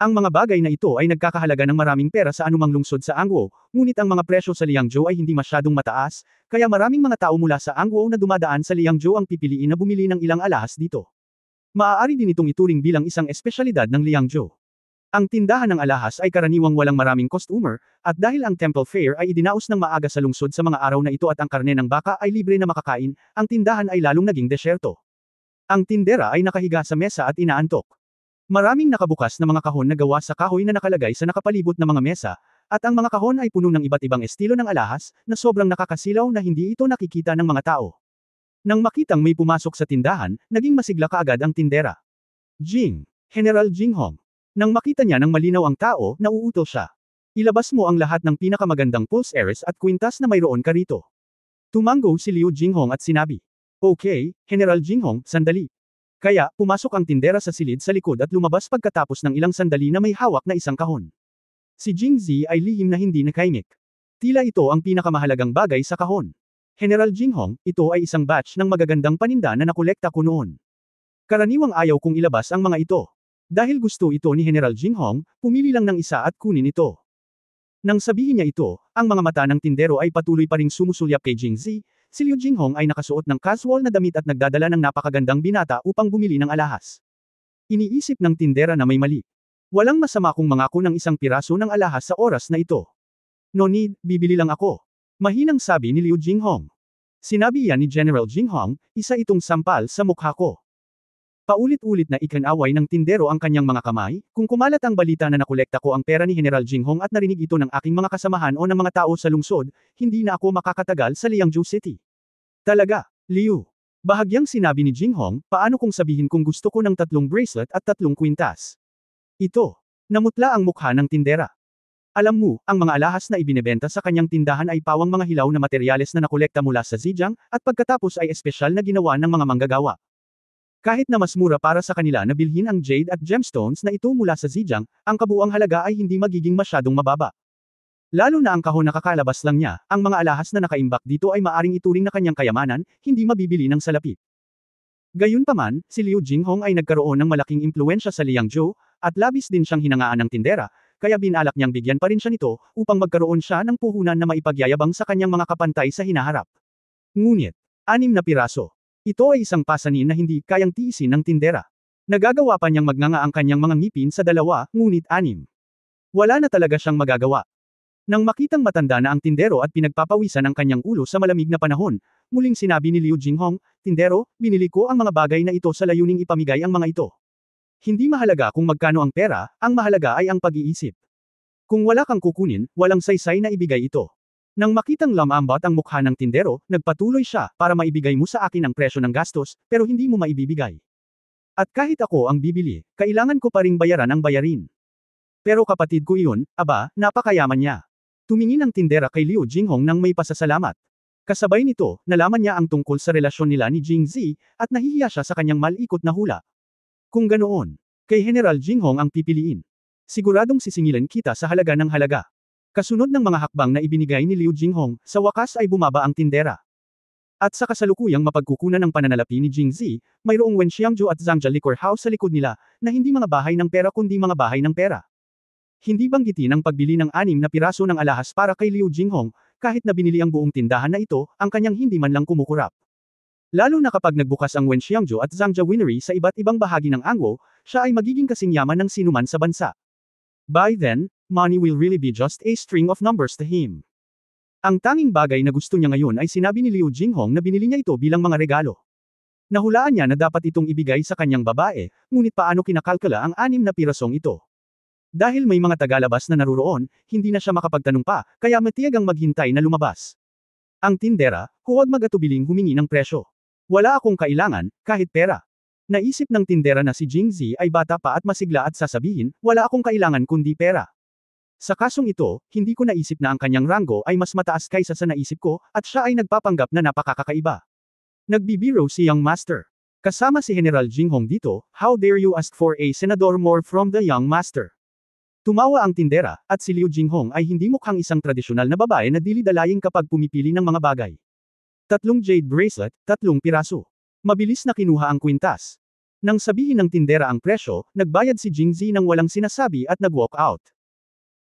Ang mga bagay na ito ay nagkakahalaga ng maraming pera sa anumang lungsod sa Angguo, ngunit ang mga presyo sa Liangzhou ay hindi masyadong mataas, kaya maraming mga tao mula sa Angguo na dumadaan sa Liangzhou ang pipiliin na bumili ng ilang alahas dito. Maaari din itong ituring bilang isang espesyalidad ng Liangzhou. Ang tindahan ng alahas ay karaniwang walang maraming customer, at dahil ang Temple Fair ay idinaos ng maaga sa lungsod sa mga araw na ito at ang karne ng baka ay libre na makakain, ang tindahan ay lalong naging desyerto. Ang tindera ay nakahiga sa mesa at inaantok. Maraming nakabukas na mga kahon na gawa sa kahoy na nakalagay sa nakapalibot na mga mesa, at ang mga kahon ay puno ng iba't ibang estilo ng alahas, na sobrang nakakasilaw na hindi ito nakikita ng mga tao. Nang makitang may pumasok sa tindahan, naging masigla kaagad ang tindera. General Jinghong. Nang makita niya ng malinaw ang tao, nauutal siya. Ilabas mo ang lahat ng pinakamagandang pulse heiress at kwintas na mayroon ka rito. Tumango si Liu Jinghong at sinabi. Okay, General Jinghong, sandali. Kaya, pumasok ang tindera sa silid sa likod at lumabas pagkatapos ng ilang sandali na may hawak na isang kahon. Si Jingzi ay lihim na hindi nakaimik. Tila ito ang pinakamahalagang bagay sa kahon. General Jinghong, ito ay isang batch ng magagandang paninda na nakolekta ko noon. Karaniwang ayaw kong ilabas ang mga ito. Dahil gusto ito ni General Jinghong, pumili lang ng isa at kunin ito. Nang sabihin niya ito, ang mga mata ng tindero ay patuloy pa ring sumusulyap kay Jingzi. Si Liu Jinghong ay nakasuot ng casual na damit at nagdadala ng napakagandang binata upang bumili ng alahas. Iniisip ng tindera na may mali. Walang masama kung mangako ng isang piraso ng alahas sa oras na ito. No need, bibili lang ako. Mahinang sabi ni Liu Jinghong. Sinabi yan ni General Jinghong, isa itong sampal sa mukha ko. Paulit-ulit na ikinaway ng tindero ang kanyang mga kamay, kung kumalat ang balita na nakolekta ko ang pera ni General Jinghong at narinig ito ng aking mga kasamahan o ng mga tao sa lungsod, hindi na ako makakatagal sa Liangzhou City. Talaga, Liu. Bahagyang sinabi ni Jinghong, paano kung sabihin kung gusto ko ng 3 bracelet at 3 kwintas? Ito. Namutla ang mukha ng tindera. Alam mo, ang mga alahas na ibinebenta sa kanyang tindahan ay pawang mga hilaw na materyales na nakolekta mula sa Zhejiang, at pagkatapos ay espesyal na ginawa ng mga manggagawa. Kahit na mas mura para sa kanila na bilhin ang jade at gemstones na ito mula sa Zhejiang, ang kabuuang halaga ay hindi magiging masyadong mababa. Lalo na ang kahon na kakalabas lang niya, ang mga alahas na nakaimbak dito ay maaring ituring na kanyang kayamanan, hindi mabibili ng salapi. Gayunpaman, si Liu Jinghong ay nagkaroon ng malaking impluensya sa Liangzhou, at labis din siyang hinangaan ng tindera, kaya binalak niyang bigyan pa rin siya nito, upang magkaroon siya ng puhunan na maipagyayabang sa kanyang mga kapantay sa hinaharap. Ngunit, 6 na piraso. Ito ay isang pasanin na hindi kayang tiisin ng tindera. Nagagawa pa niyang magnganga ang kanyang mga ngipin sa 2, ngunit 6. Wala na talaga siyang magagawa. Nang makitang matanda na ang tindero at pinagpapawisan ang kanyang ulo sa malamig na panahon, muling sinabi ni Liu Jinghong, tindero, binili ko ang mga bagay na ito sa layuning ipamigay ang mga ito. Hindi mahalaga kung magkano ang pera, ang mahalaga ay ang pag-iisip. Kung wala kang kukunin, walang saysay na ibigay ito. Nang makitang lamambot ang mukha ng tindero, nagpatuloy siya, para maibigay mo sa akin ang presyo ng gastos, pero hindi mo maibibigay. At kahit ako ang bibili, kailangan ko pa ring bayaran ang bayarin. Pero kapatid ko iyon, aba, napakayaman niya. Tumingin ang tindera kay Liu Jinghong nang may pasasalamat. Kasabay nito, nalaman niya ang tungkol sa relasyon nila ni Jingzi, at nahihiya siya sa kanyang malikot na hula. Kung ganoon, kay General Jinghong ang pipiliin. Siguradong sisingilin kita sa halaga ng halaga. Kasunod ng mga hakbang na ibinigay ni Liu Jinghong, sa wakas ay bumaba ang tindera. At sa kasalukuyang mapagkukunan ng pananalapi ni Jingzi, mayroong Wenxiangju at Zhangja Liquor House sa likod nila, na hindi mga bahay ng pera kundi mga bahay ng pera. Hindi banggitin ang pagbili ng 6 na piraso ng alahas para kay Liu Jinghong, kahit na binili ang buong tindahan na ito, ang kanyang hindi man lang kumukurap. Lalo na kapag nagbukas ang Wenxiangju at Zhangja Winery sa iba't ibang bahagi ng Angwo, siya ay magiging kasing yaman ng sinuman sa bansa. By then, money will really be just a string of numbers to him. Ang tanging bagay na gusto niya ngayon ay sinabi ni Liu Jinghong na binili niya ito bilang mga regalo. Nahulaan niya na dapat itong ibigay sa kanyang babae, ngunit paano kinakalkula ang 6 na pirasong ito? Dahil may mga tagalabas na naruroon, hindi na siya makapagtanong pa, kaya matiyag ang maghintay na lumabas. Ang tindera, huwag mag-atubiling humingi ng presyo. Wala akong kailangan, kahit pera. Naisip ng tindera na si Jingzi ay bata pa at masigla at sasabihin, wala akong kailangan kundi pera. Sa kasong ito, hindi ko naisip na ang kanyang ranggo ay mas mataas kaysa sa naisip ko, at siya ay nagpapanggap na napakakaiba. Nagbibiro si Young Master. Kasama si General Jinghong dito, how dare you ask for a senador more from the Young Master? Tumawa ang tindera, at si Liu Jinghong ay hindi mukhang isang tradisyonal na babae na dili-dalaying kapag pumipili ng mga bagay. 3 jade bracelet, 3 piraso. Mabilis na kinuha ang kwintas. Nang sabihin ng tindera ang presyo, nagbayad si Jingzi nang walang sinasabi at nag-walk out.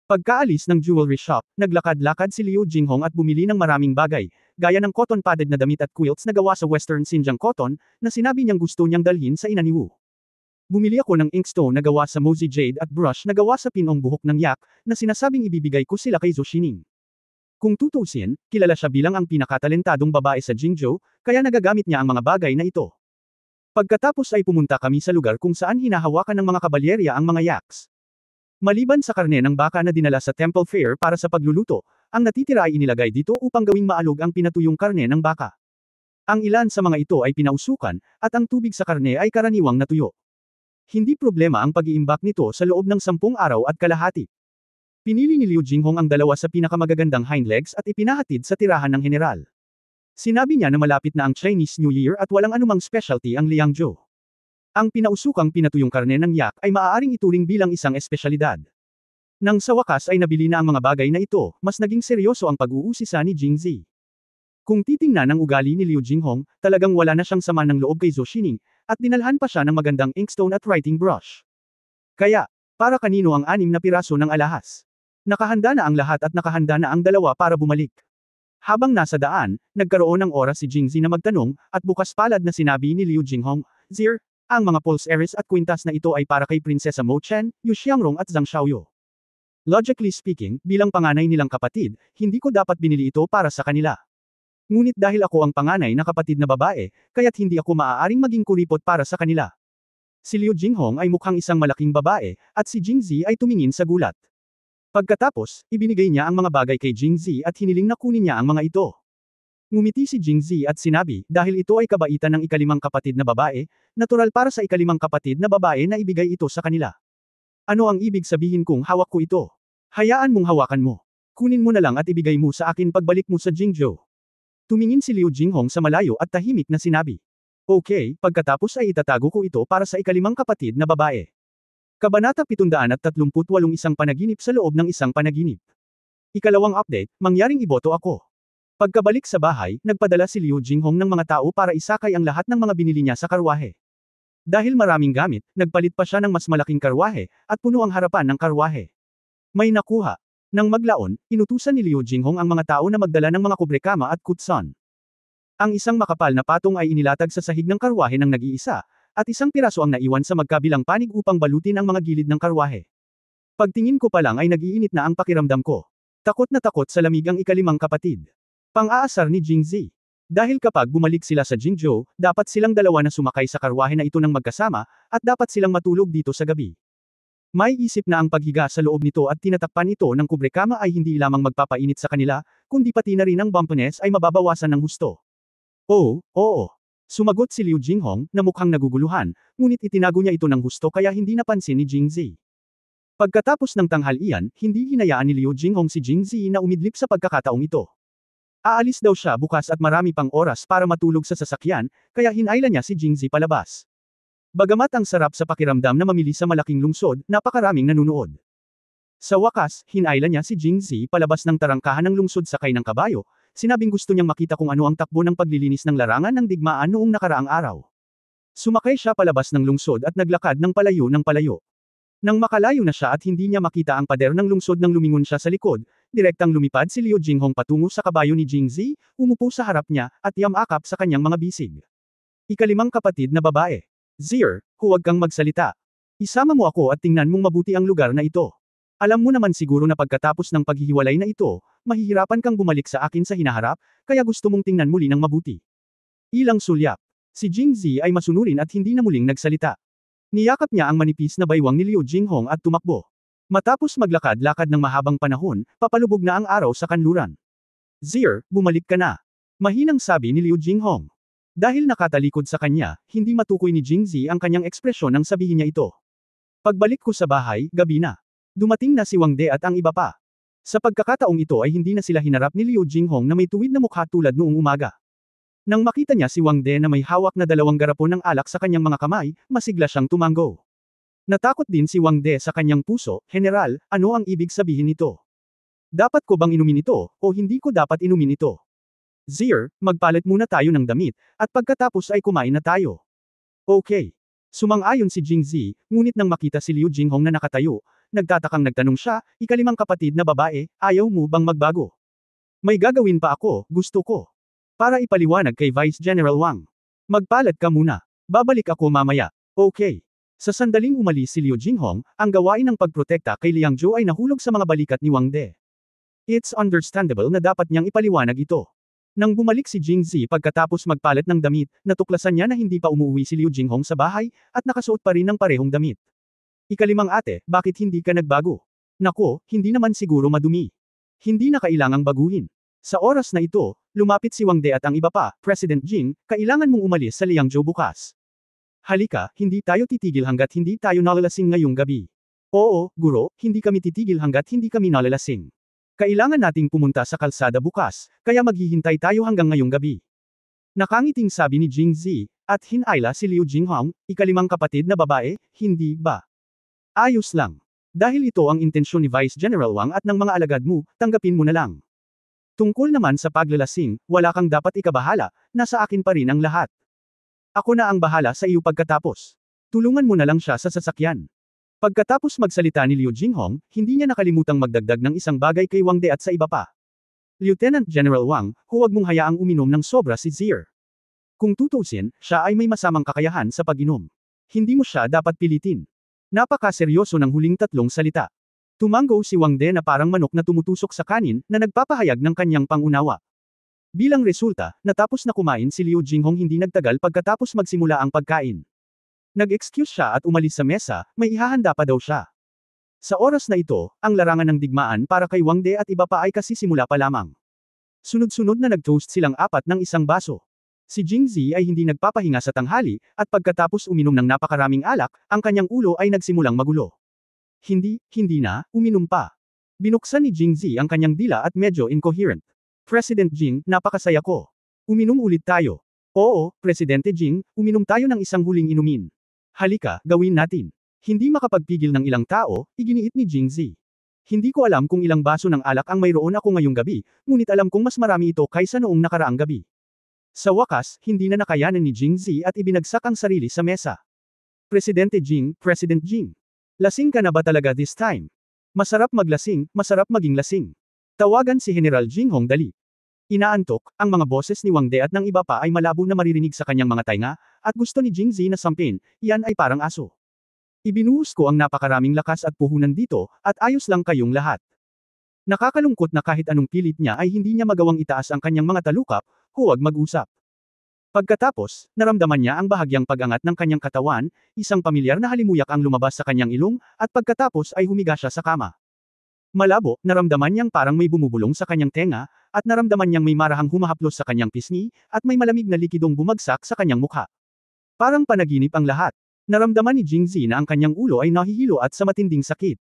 Pagkaalis ng jewelry shop, naglakad-lakad si Liu Jinghong at bumili ng maraming bagay, gaya ng cotton-padded na damit at quilts na gawa sa Western Xinjiang cotton, na sinabi niyang gusto niyang dalhin sa ina ni Wu. Bumili ako ng inkstone na gawa sa Mozi Jade at brush na gawa sa pinong buhok ng yak, na sinasabing ibibigay ko sila kay Zhou Xining. Kung tutuusin, kilala siya bilang ang pinakatalentadong babae sa Jingzhou, kaya nagagamit niya ang mga bagay na ito. Pagkatapos ay pumunta kami sa lugar kung saan hinahawakan ng mga kabalyerya ang mga yaks. Maliban sa karne ng baka na dinala sa Temple Fair para sa pagluluto, ang natitira ay inilagay dito upang gawing maalog ang pinatuyong karne ng baka. Ang ilan sa mga ito ay pinausukan, at ang tubig sa karne ay karaniwang natuyo. Hindi problema ang pag-iimbak nito sa loob ng 10 araw at kalahati. Pinili ni Liu Jinghong ang 2 sa pinakamagagandang hind legs at ipinahatid sa tirahan ng general. Sinabi niya na malapit na ang Chinese New Year at walang anumang specialty ang Liangzhou. Ang pinausukang pinatuyong karne ng yak ay maaaring ituring bilang isang espesyalidad. Nang sa wakas ay nabili na ang mga bagay na ito, mas naging seryoso ang pag-uusisa ni Jingzi. Kung titingnan ang ugali ni Liu Jinghong, talagang wala na siyang sama ng loob kay Zhou Xining, at dinalhan pa siya ng magandang inkstone at writing brush. Kaya, para kanino ang 6 na piraso ng alahas? Nakahanda na ang lahat at nakahanda na ang 2 para bumalik. Habang nasa daan, nagkaroon ng oras si Jingzi na magtanong, at bukas palad na sinabi ni Liu Jinghong, Zir, ang mga pulseres at kwintas na ito ay para kay Prinsesa Mo Chen, Yu Xiangrong at Zhang Xiaoyu. Logically speaking, bilang panganay nilang kapatid, hindi ko dapat binili ito para sa kanila. Ngunit dahil ako ang panganay na kapatid na babae, kaya't hindi ako maaaring maging kuripot para sa kanila. Si Liu Jinghong ay mukhang isang malaking babae, at si Jingzi ay tumingin sa gulat. Pagkatapos, ibinigay niya ang mga bagay kay Jingzi at hiniling na kunin niya ang mga ito. Ngumiti si Jingzi at sinabi, dahil ito ay kabaitan ng ikalimang kapatid na babae, natural para sa ikalimang kapatid na babae na ibigay ito sa kanila. Ano ang ibig sabihin kung hawak ko ito? Hayaan mong hawakan mo. Kunin mo na lang at ibigay mo sa akin pagbalik mo sa Jingzhou. Tumingin si Liu Jinghong sa malayo at tahimik na sinabi. Okay, pagkatapos ay itatago ko ito para sa ikalimang kapatid na babae. Kabanata 738 Isang panaginip sa loob ng isang panaginip. Ikalawang update, mangyaring iboto ako. Pagkabalik sa bahay, nagpadala si Liu Jinghong ng mga tao para isakay ang lahat ng mga binili niya sa karwahe. Dahil maraming gamit, nagpalit pa siya ng mas malaking karwahe, at puno ang harapan ng karwahe. May nakuha. Nang maglaon, inutusan ni Liu Jinghong ang mga tao na magdala ng mga kubrekama at kutson. Ang isang makapal na patong ay inilatag sa sahig ng karwahe ng nag-iisa, at isang piraso ang naiwan sa magkabilang panig upang balutin ang mga gilid ng karwahe. Pagtingin ko pa lang ay nag-iinit na ang pakiramdam ko. Takot na takot sa lamig ang ikalimang kapatid. Pang-aasar ni Jingzi. Dahil kapag bumalik sila sa Jingzhou, dapat silang 2 na sumakay sa karwahe na ito ng magkasama, at dapat silang matulog dito sa gabi. May isip na ang paghiga sa loob nito at tinatakpan ito ng kubrekama ay hindi lamang magpapainit sa kanila, kundi pati na rin ang bumpiness ay mababawasan ng husto. Oo. Sumagot si Liu Jinghong, na mukhang naguguluhan, ngunit itinago niya ito ng husto kaya hindi napansin ni Jingzi. Pagkatapos ng tanghalian, hindi hinayaan ni Liu Jinghong si Jingzi na umidlip sa pagkakataong ito. Aalis daw siya bukas at marami pang oras para matulog sa sasakyan, kaya hinayla niya si Jingzi palabas. Bagamat ang sarap sa pakiramdam na mamili sa malaking lungsod, napakaraming nanunood. Sa wakas, hinayla niya si Jingzi palabas ng tarangkahan ng lungsod sakay ng kabayo, sinabing gusto niyang makita kung ano ang takbo ng paglilinis ng larangan ng digmaan noong nakaraang araw. Sumakay siya palabas ng lungsod at naglakad ng palayo ng palayo. Nang makalayo na siya at hindi niya makita ang pader ng lungsod nang lumingon siya sa likod, direktang lumipad si Liu Jinghong patungo sa kabayo ni Jingzi, umupo sa harap niya, at yamakap sa kanyang mga bisig. Ikalimang kapatid na babae. Zier, huwag kang magsalita. Isama mo ako at tingnan mong mabuti ang lugar na ito. Alam mo naman siguro na pagkatapos ng paghihiwalay na ito, mahihirapan kang bumalik sa akin sa hinaharap, kaya gusto mong tingnan muli ng mabuti. Ilang sulyap. Si Jingzi ay masunurin at hindi na muling nagsalita. Niyakap niya ang manipis na baywang ni Liu Jinghong at tumakbo. Matapos maglakad-lakad ng mahabang panahon, papalubog na ang araw sa kanluran. Zier, bumalik ka na. Mahinang sabi ni Liu Jinghong. Dahil nakatalikod sa kanya, hindi matukoy ni Jingzi ang kanyang ekspresyon nang sabihin niya ito. Pagbalik ko sa bahay, gabi na. Dumating na si Wang De at ang iba pa. Sa pagkakataong ito ay hindi na sila hinarap ni Liu Jinghong na may tuwid na mukha tulad noong umaga. Nang makita niya si Wang De na may hawak na 2 garapon ng alak sa kanyang mga kamay, masigla siyang tumanggo. Natakot din si Wang De sa kanyang puso, General, ano ang ibig sabihin nito? Dapat ko bang inumin ito, o hindi ko dapat inumin ito? Zier, magpalit muna tayo ng damit, at pagkatapos ay kumain na tayo. Okay. Sumang-ayon si Jingzi, ngunit nang makita si Liu Jinghong na nakatayo, nagtatakang nagtanong siya, ikalimang kapatid na babae, ayaw mo bang magbago? May gagawin pa ako, gusto ko. Para ipaliwanag kay Vice General Wang. Magpalit ka muna. Babalik ako mamaya. Okay. Sa sandaling umalis si Liu Jinghong, ang gawain ng pagprotekta kay Liang Zhou ay nahulog sa mga balikat ni Wang De. It's understandable na dapat niyang ipaliwanag ito. Nang bumalik si Jingzi pagkatapos magpalit ng damit, natuklasan niya na hindi pa umuwi si Liu Jinghong sa bahay, at nakasuot pa rin ng parehong damit. Ikalimang ate, bakit hindi ka nagbago? Nako, hindi naman siguro madumi. Hindi na kailangang baguhin. Sa oras na ito, lumapit si Wang De at ang iba pa, President Jing, kailangan mong umalis sa Liangzhou bukas. Halika, hindi tayo titigil hanggat hindi tayo nalalasing ngayong gabi. Oo, guro, hindi kami titigil hanggat hindi kami nalalasing. Kailangan nating pumunta sa kalsada bukas, kaya maghihintay tayo hanggang ngayong gabi. Nakangiting sabi ni Jingzi, at hinayla si Liu Jinghong, ikalimang kapatid na babae, hindi ba? Ayos lang. Dahil ito ang intensyon ni Vice General Wang at ng mga alagad mo, tanggapin mo na lang. Tungkol naman sa paglalasing, wala kang dapat ikabahala, nasa akin pa rin ang lahat. Ako na ang bahala sa iyo pagkatapos. Tulungan mo na lang siya sa sasakyan. Pagkatapos magsalita ni Liu Jinghong, hindi niya nakalimutang magdagdag ng isang bagay kay Wang De at sa iba pa. Lieutenant General Wang, huwag mong hayaang uminom ng sobra si Zier. Kung tutusin, siya ay may masamang kakayahan sa pag-inom. Hindi mo siya dapat pilitin. Napakaseryoso ng huling 3 salita. Tumanggo si Wang De na parang manok na tumutusok sa kanin, na nagpapahayag ng kanyang pangunawa. Bilang resulta, natapos na kumain si Liu Jinghong hindi nagtagal pagkatapos magsimula ang pagkain. Nag-excuse siya at umalis sa mesa, may ihahanda pa daw siya. Sa oras na ito, ang larangan ng digmaan para kay Wang De at iba pa ay kasisimula pa lamang. Sunod-sunod na nag-toast silang 4 ng isang baso. Si Jingzi ay hindi nagpapahinga sa tanghali, at pagkatapos uminom ng napakaraming alak, ang kanyang ulo ay nagsimulang magulo. Hindi na, uminom pa. Binuksan ni Jingzi ang kanyang dila at medyo incoherent. President Jing, napakasaya ko. Uminom ulit tayo. Oo, Presidente Jing, uminom tayo ng isang huling inumin. Halika, gawin natin. Hindi makapagpigil ng ilang tao, iginiit ni Jingzi. Hindi ko alam kung ilang baso ng alak ang mayroon ako ngayong gabi, ngunit alam kong mas marami ito kaysa noong nakaraang gabi. Sa wakas, hindi na nakayanan ni Jingzi at ibinagsak ang sarili sa mesa. Presidente Jing, President Jing. Lasing ka na ba talaga this time? Masarap maglasing, masarap maging lasing. Tawagan si General Jinghong dali. Inaantok, ang mga boses ni Wang De at ng iba pa ay malabo na maririnig sa kanyang mga tainga, at gusto ni Jingzi na sampin, yan ay parang aso. Ibinuhos ko ang napakaraming lakas at puhunan dito, at ayos lang kayong lahat. Nakakalungkot na kahit anong pilit niya ay hindi niya magawang itaas ang kanyang mga talukap, huwag mag-usap. Pagkatapos, naramdaman niya ang bahagyang pag-angat ng kanyang katawan, isang pamilyar na halimuyak ang lumabas sa kanyang ilong, at pagkatapos ay humiga siya sa kama. Malabo, naramdaman niyang parang may bumubulong sa kanyang tenga, at naramdaman niyang may marahang humahaplos sa kanyang pisngi, at may malamig na likidong bumagsak sa kanyang mukha. Parang panaginip ang lahat. Naramdaman ni Jingzi na ang kanyang ulo ay nahihilo at sa matinding sakit.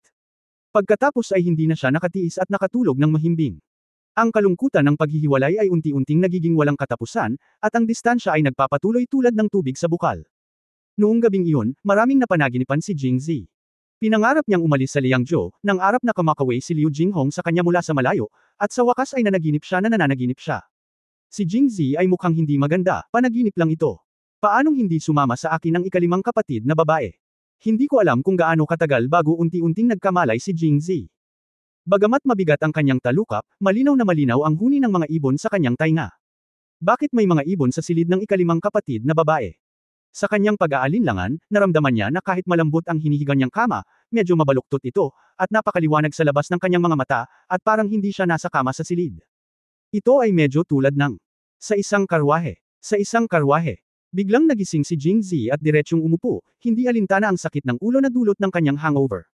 Pagkatapos ay hindi na siya nakatiis at nakatulog ng mahimbing. Ang kalungkutan ng paghihiwalay ay unti-unting nagiging walang katapusan, at ang distansya ay nagpapatuloy tulad ng tubig sa bukal. Noong gabing iyon, maraming napanaginipan si Jingzi. Pinangarap niyang umalis sa Liangzhou, nang arap na kumakaway si Liu Jinghong sa kanya mula sa malayo, at sa wakas ay nanaginip siya na nananaginip siya. Si Jingzi ay mukhang hindi maganda, panaginip lang ito. Paanong hindi sumama sa akin ang ikalimang kapatid na babae? Hindi ko alam kung gaano katagal bago unti-unting nagkamalay si Jingzi. Bagamat mabigat ang kanyang talukap, malinaw na malinaw ang huni ng mga ibon sa kanyang tainga. Bakit may mga ibon sa silid ng ikalimang kapatid na babae? Sa kanyang pag-aalinlangan, naramdaman niya na kahit malambot ang hinihiga niyang kama, medyo mabaluktot ito, at napakaliwanag sa labas ng kanyang mga mata, at parang hindi siya nasa kama sa silid. Ito ay medyo tulad ng sa isang karwahe. Sa isang karwahe. Biglang nagising si Jingzi at diretsyong umupo, hindi alintana ang sakit ng ulo na dulot ng kanyang hangover.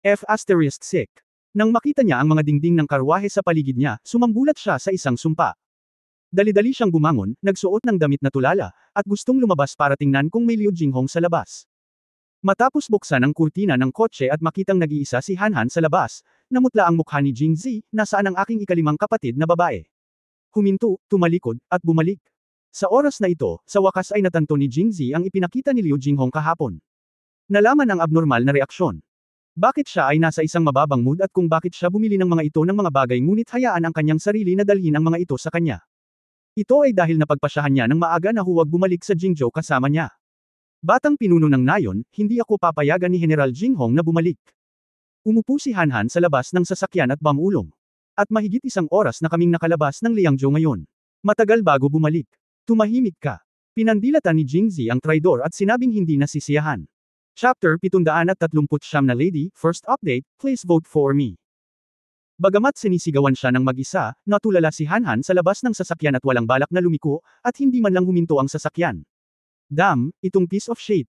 F***sick. Nang makita niya ang mga dingding ng karwahe sa paligid niya, sumambulat siya sa isang sumpa. Dali-dali siyang bumangon, nagsuot ng damit na tulala, at gustong lumabas para tingnan kung may Liu Jinghong sa labas. Matapos buksan ang kurtina ng kotse at makitang nag-iisa si Han sa labas, namutla ang mukha ni Jingzi, nasaan ang aking ikalimang kapatid na babae? Huminto, tumalikod, at bumalik. Sa oras na ito, sa wakas ay natanto ni Jingzi ang ipinakita ni Liu Jinghong kahapon. Nalaman ang abnormal na reaksyon. Bakit siya ay nasa isang mababang mood at kung bakit siya bumili ng mga ito ng mga bagay ngunit hayaan ang kanyang sarili na dalhin ang mga ito sa kanya. Ito ay dahil napagpasyahan niya ng maaga na huwag bumalik sa Jingzhou kasama niya. Batang pinuno ng nayon, hindi ako papayagan ni General Jinghong na bumalik. Umupo si Han sa labas ng sasakyan at bamulong. At mahigit isang oras na kaming nakalabas ng Liangzhou ngayon. Matagal bago bumalik. Tumahimik ka. Pinandilatan ni Jingzi ang traidor at sinabing hindi nasisiyahan. Chapter 739 na Lady, First Update, Please vote for me. Bagamat sinisigawan siya ng mag-isa, natulala si Han sa labas ng sasakyan at walang balak na lumiko, at hindi man lang huminto ang sasakyan. Damn, itong piece of shit.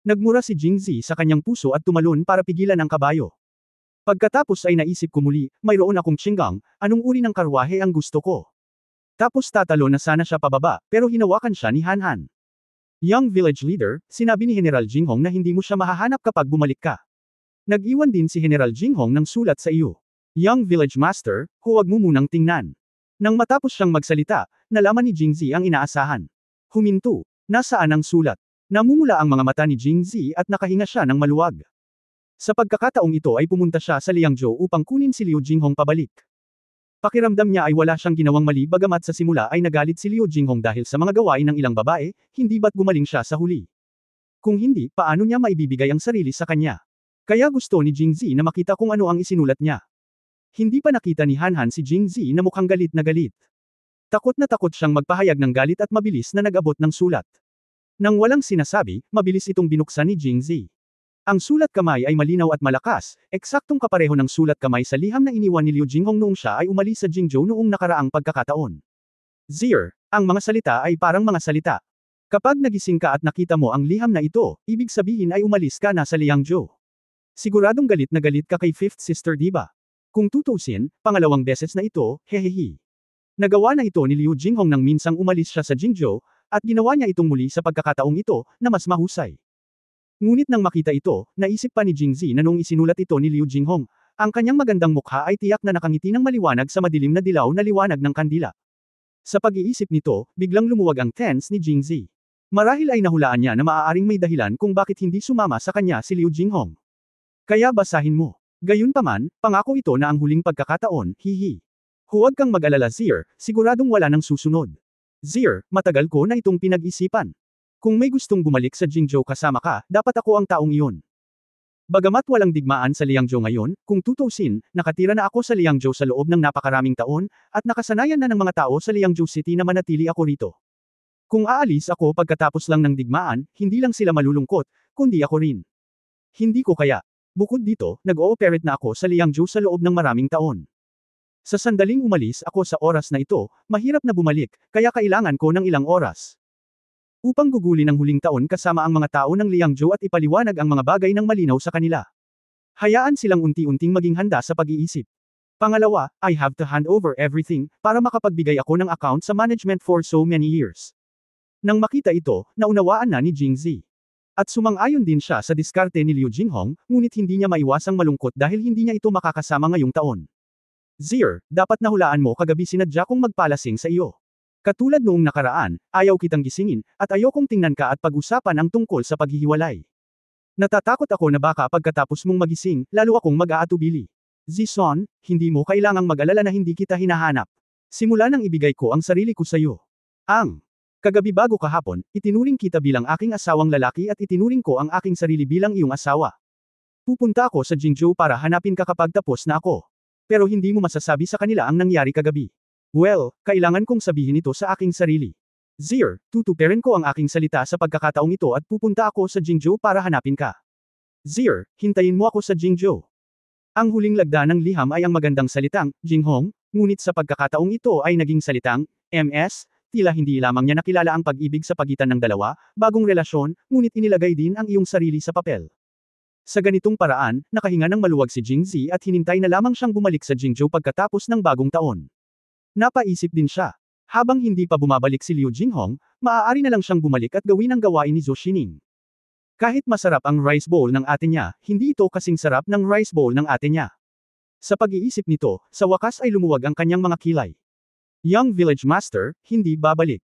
Nagmura si Jingzi sa kanyang puso at tumalon para pigilan ang kabayo. Pagkatapos ay naisip ko muli, mayroon akong tiyanggang, anong uri ng karwahe ang gusto ko? Tapos tatalo na sana siya pababa, pero hinawakan siya ni Han. Young village leader, sinabi ni General Jinghong na hindi mo siya mahahanap kapag bumalik ka. Nag-iwan din si General Jinghong ng sulat sa iyo. Young village master, huwag mo munang tingnan. Nang matapos siyang magsalita, nalaman ni Jingzi ang inaasahan. Huminto. Nasaan ang sulat? Namumula ang mga mata ni Jingzi at nakahinga siya ng maluwag. Sa pagkakataong ito ay pumunta siya sa Liangzhou upang kunin si Liu Jinghong pabalik. Pakiramdam niya ay wala siyang ginawang mali bagamat sa simula ay nagalit si Liu Jinghong dahil sa mga gawain ng ilang babae, hindi ba't gumaling siya sa huli? Kung hindi, paano niya maibibigay ang sarili sa kanya? Kaya gusto ni Jingzi na makita kung ano ang isinulat niya. Hindi pa nakita ni Han si Jingzi na mukhang galit na galit. Takot na takot siyang magpahayag ng galit at mabilis na nag-abot ng sulat. Nang walang sinasabi, mabilis itong binuksan ni Jingzi. Ang sulat kamay ay malinaw at malakas, eksaktong kapareho ng sulat kamay sa liham na iniwan ni Liu Jinghong noong siya ay umalis sa Jingzhou noong nakaraang pagkakataon. Zir, ang mga salita ay parang mga salita. Kapag nagising ka at nakita mo ang liham na ito, ibig sabihin ay umalis ka na sa Liangzhou. Siguradong galit na galit ka kay Fifth Sister diba? Kung tutusin, pangalawang beses na ito, hehehe. Nagawa na ito ni Liu Jinghong nang minsang umalis siya sa Jingzhou, at ginawa niya itong muli sa pagkakataong ito, na mas mahusay. Ngunit nang makita ito, naisip pa ni Jingzi na noong isinulat ito ni Liu Jinghong, ang kanyang magandang mukha ay tiyak na nakangiti ng maliwanag sa madilim na dilaw na liwanag ng kandila. Sa pag-iisip nito, biglang lumuwag ang tense ni Jingzi. Marahil ay nahulaan niya na maaaring may dahilan kung bakit hindi sumama sa kanya si Liu Jinghong. Kaya basahin mo. Gayunpaman, pangako ito na ang huling pagkakataon, hihi. Huwag kang mag-alala Zir, siguradong wala nang susunod. Zir, matagal ko na itong pinag-isipan. Kung may gustong bumalik sa Jingzhou kasama ka, dapat ako ang taong iyon. Bagamat walang digmaan sa Liangzhou ngayon, kung tutusin, nakatira na ako sa Liangzhou sa loob ng napakaraming taon, at nakasanayan na ng mga tao sa Liangzhou City na manatili ako rito. Kung aalis ako pagkatapos lang ng digmaan, hindi lang sila malulungkot, kundi ako rin. Hindi ko kaya. Bukod dito, nag-ooperate na ako sa Liangzhou sa loob ng maraming taon. Sa sandaling umalis ako sa oras na ito, mahirap na bumalik, kaya kailangan ko ng ilang oras. Upang gugulin ang huling taon kasama ang mga tao ng Liangzhou at ipaliwanag ang mga bagay ng malinaw sa kanila. Hayaan silang unti-unting maging handa sa pag-iisip. Pangalawa, I have to hand over everything, para makapagbigay ako ng account sa management for so many years. Nang makita ito, naunawaan na ni Jingzi. At sumang-ayon din siya sa diskarte ni Liu Jinghong, ngunit hindi niya maiwasang malungkot dahil hindi niya ito makakasama ngayong taon. Zier, dapat nahulaan mo kagabi sinadya kong magpalasing sa iyo. Katulad noong nakaraan, ayaw kitang gisingin, at ayokong tingnan ka at pag-usapan ang tungkol sa paghihiwalay. Natatakot ako na baka pagkatapos mong magising, lalo akong mag-aatubili. Zison, hindi mo kailangang mag-alala na hindi kita hinahanap. Simula nang ibigay ko ang sarili ko sa iyo. Kagabi bago kahapon, itinuring kita bilang aking asawang lalaki at itinuring ko ang aking sarili bilang iyong asawa. Pupunta ako sa Jingzhou para hanapin ka kapag tapos na ako. Pero hindi mo masasabi sa kanila ang nangyari kagabi. Well, kailangan kong sabihin ito sa aking sarili. Zier, tutuperin ko ang aking salita sa pagkakataong ito at pupunta ako sa Jingzhou para hanapin ka. Zier, hintayin mo ako sa Jingzhou. Ang huling lagda ng liham ay ang magandang salitang, Jinghong, ngunit sa pagkakataong ito ay naging salitang, MS, tila hindi lamang niya nakilala ang pag-ibig sa pagitan ng dalawa, bagong relasyon, ngunit inilagay din ang iyong sarili sa papel. Sa ganitong paraan, nakahinga ng maluwag si Jingzi at hinintay na lamang siyang bumalik sa Jingzhou pagkatapos ng bagong taon. Napaisip din siya. Habang hindi pa bumabalik si Liu Jinghong, maaari na lang siyang bumalik at gawin ang gawain ni Zhou Xining. Kahit masarap ang rice bowl ng ate niya, hindi ito kasing sarap ng rice bowl ng ate niya. Sa pag-iisip nito, sa wakas ay lumuwag ang kanyang mga kilay. Young Village Master, hindi babalik.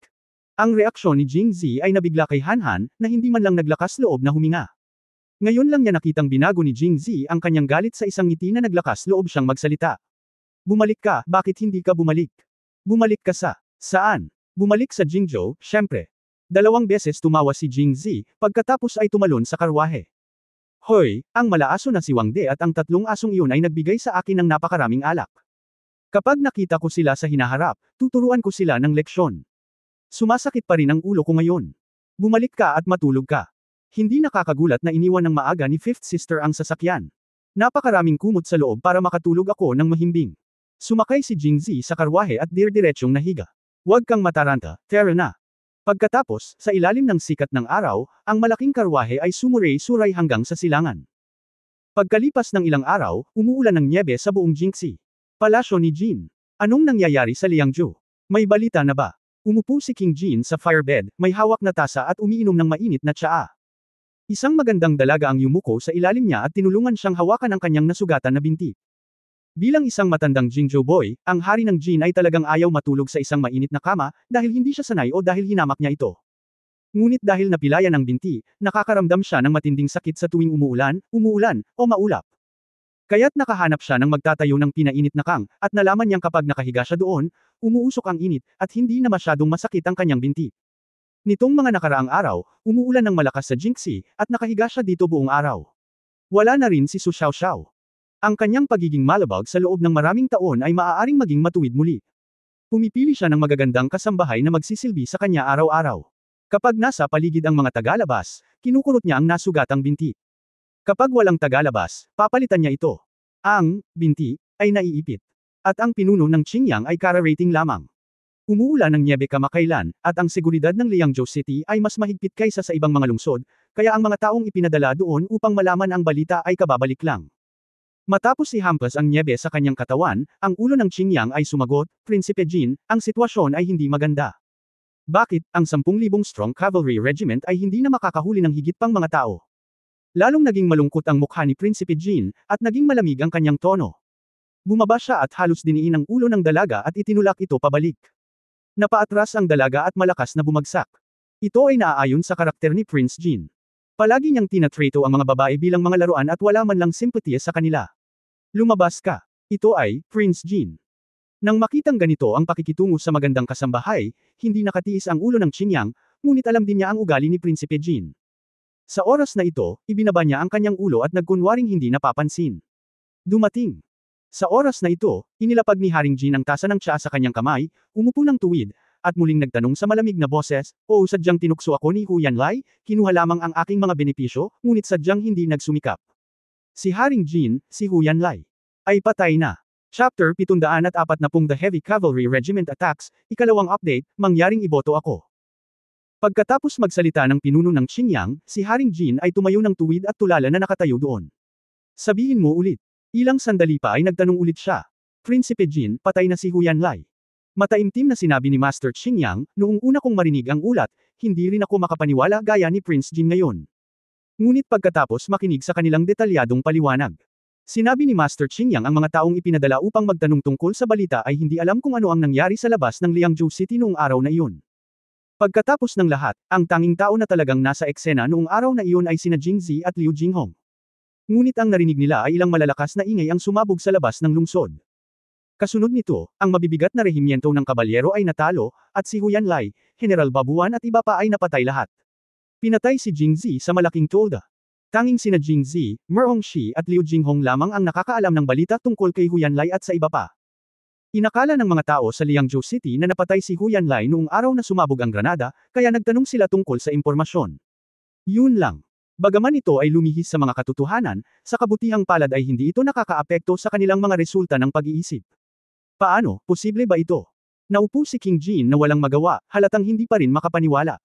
Ang reaksyon ni Jingzi ay nabigla kay Hanhan, na hindi man lang naglakas loob na huminga. Ngayon lang niya nakitang binago ni Jingzi ang kanyang galit sa isang ngiti na naglakas loob siyang magsalita. Bumalik ka, bakit hindi ka bumalik? Bumalik ka sa, saan? Bumalik sa Jingzhou, syempre. 2 beses tumawa si Jingzi, pagkatapos ay tumalon sa karwahe. Hoy, ang malaaso na si Wang De at ang 3 asong iyon ay nagbigay sa akin ng napakaraming alak. Kapag nakita ko sila sa hinaharap, tuturuan ko sila ng leksyon. Sumasakit pa rin ang ulo ko ngayon. Bumalik ka at matulog ka. Hindi nakakagulat na iniwan ng maaga ni Fifth Sister ang sasakyan. Napakaraming kumot sa loob para makatulog ako ng mahimbing. Sumakay si Jingzi sa karwahe at dirdiretsyong nahiga. Huwag kang mataranta, tara na. Pagkatapos, sa ilalim ng sikat ng araw, ang malaking karwahe ay sumuray-suray hanggang sa silangan. Pagkalipas ng ilang araw, umuulan ng nyebe sa buong Jingxi. Palasyo ni Jin. Anong nangyayari sa Liangzhou? May balita na ba? Umupo si King Jin sa firebed, may hawak na tasa at umiinom ng mainit na tsaa. Isang magandang dalaga ang yumuko sa ilalim niya at tinulungan siyang hawakan ang kanyang nasugatan na binti. Bilang isang matandang Jingzhou boy, ang hari ng Jin ay talagang ayaw matulog sa isang mainit na kama, dahil hindi siya sanay o dahil hinamak niya ito. Ngunit dahil napilayan ang binti, nakakaramdam siya ng matinding sakit sa tuwing umuulan, o maulap. Kaya't nakahanap siya ng magtatayo ng pinainit na kang, at nalaman niyang kapag nakahiga siya doon, umuusok ang init, at hindi na masyadong masakit ang kanyang binti. Nitong mga nakaraang araw, umuulan ng malakas sa Jingxi, at nakahiga siya dito buong araw. Wala na rin si Su Xiaoxiao. Ang kanyang pagiging malabag sa loob ng maraming taon ay maaaring maging matuwid muli. Pumipili siya ng magagandang kasambahay na magsisilbi sa kanya araw-araw. Kapag nasa paligid ang mga tagalabas, kinukurot niya ang nasugatang binti. Kapag walang tagalabas, papalitan niya ito. Ang binti ay naiipit. At ang pinuno ng Qingyang ay kara-rating lamang. Umuulan ng nyebe kamakailan, at ang seguridad ng Liangzhou City ay mas mahigpit kaysa sa ibang mga lungsod, kaya ang mga taong ipinadala doon upang malaman ang balita ay kababalik lang. Matapos ihampas ang nyebe sa kanyang katawan, ang ulo ng Qingyang ay sumagot, Prinsipe Jin, ang sitwasyon ay hindi maganda. Bakit, ang 10,000 strong cavalry regiment ay hindi na makakahuli ng higit pang mga tao? Lalong naging malungkot ang mukha ni Prinsipe Jin, at naging malamig ang kanyang tono. Bumaba siya at halos diniin ang ulo ng dalaga at itinulak ito pabalik. Napaatras ang dalaga at malakas na bumagsak. Ito ay naaayon sa karakter ni Prince Jin. Palagi niyang tinatrato ang mga babae bilang mga laruan at wala man lang simpatiya sa kanila. Lumabas ka. Ito ay, Prince Jin. Nang makitang ganito ang pakikitungo sa magandang kasambahay, hindi nakatiis ang ulo ng Qingyang, ngunit alam din niya ang ugali ni Prinsipe Jin. Sa oras na ito, ibinaba niya ang kanyang ulo at nagkunwaring hindi napapansin. Dumating. Sa oras na ito, inilapag ni Haring Jin ang tasa ng tsaa sa kanyang kamay, umupo ng tuwid, at muling nagtanong sa malamig na boses, "O sadyang tinukso ako ni Hu Yanlai, kinuha lamang ang aking mga benepisyo, ngunit sadyang hindi nagsumikap." Si Haring Jin, si Hu Yanlai, ay patay na. Chapter 740 The Heavy Cavalry Regiment Attacks, ikalawang update, mangyaring iboto ako. Pagkatapos magsalita ng pinuno ng Qingyang, si Haring Jin ay tumayo ng tuwid at tulala na nakatayo doon. Sabihin mo ulit. Ilang sandali pa ay nagtanong ulit siya. Prinsipe Jin, patay na si Huyanlai. Mataimtim na sinabi ni Master Qingyang, noong una kong marinig ang ulat, hindi rin ako makapaniwala gaya ni Prince Jin ngayon. Ngunit pagkatapos makinig sa kanilang detalyadong paliwanag. Sinabi ni Master Qingyang ang mga taong ipinadala upang magtanong tungkol sa balita ay hindi alam kung ano ang nangyari sa labas ng Liangzhou City noong araw na iyon. Pagkatapos ng lahat, ang tanging tao na talagang nasa eksena noong araw na iyon ay sina Jingzi at Liu Jinghong. Ngunit ang narinig nila ay ilang malalakas na ingay ang sumabog sa labas ng lungsod. Kasunod nito, ang mabibigat na rehimyento ng kabalyero ay natalo, at si Huyanlai, General Babuan at iba pa ay napatay lahat. Pinatay si Jingzi sa malaking tolda. Tanging sina Jingzi, Hongxi at Liu Jinghong lamang ang nakakaalam ng balita tungkol kay Huyanlai at sa iba pa. Inakala ng mga tao sa Liangzhou City na napatay si Huyanlai noong araw na sumabog ang granada, kaya nagtanong sila tungkol sa impormasyon. Yun lang. Bagaman ito ay lumihis sa mga katotohanan, sa kabutihang palad ay hindi ito nakakaapekto sa kanilang mga resulta ng pag-iisip. Paano, posible ba ito? Naupo si King Jin na walang magawa, halatang hindi pa rin makapaniwala.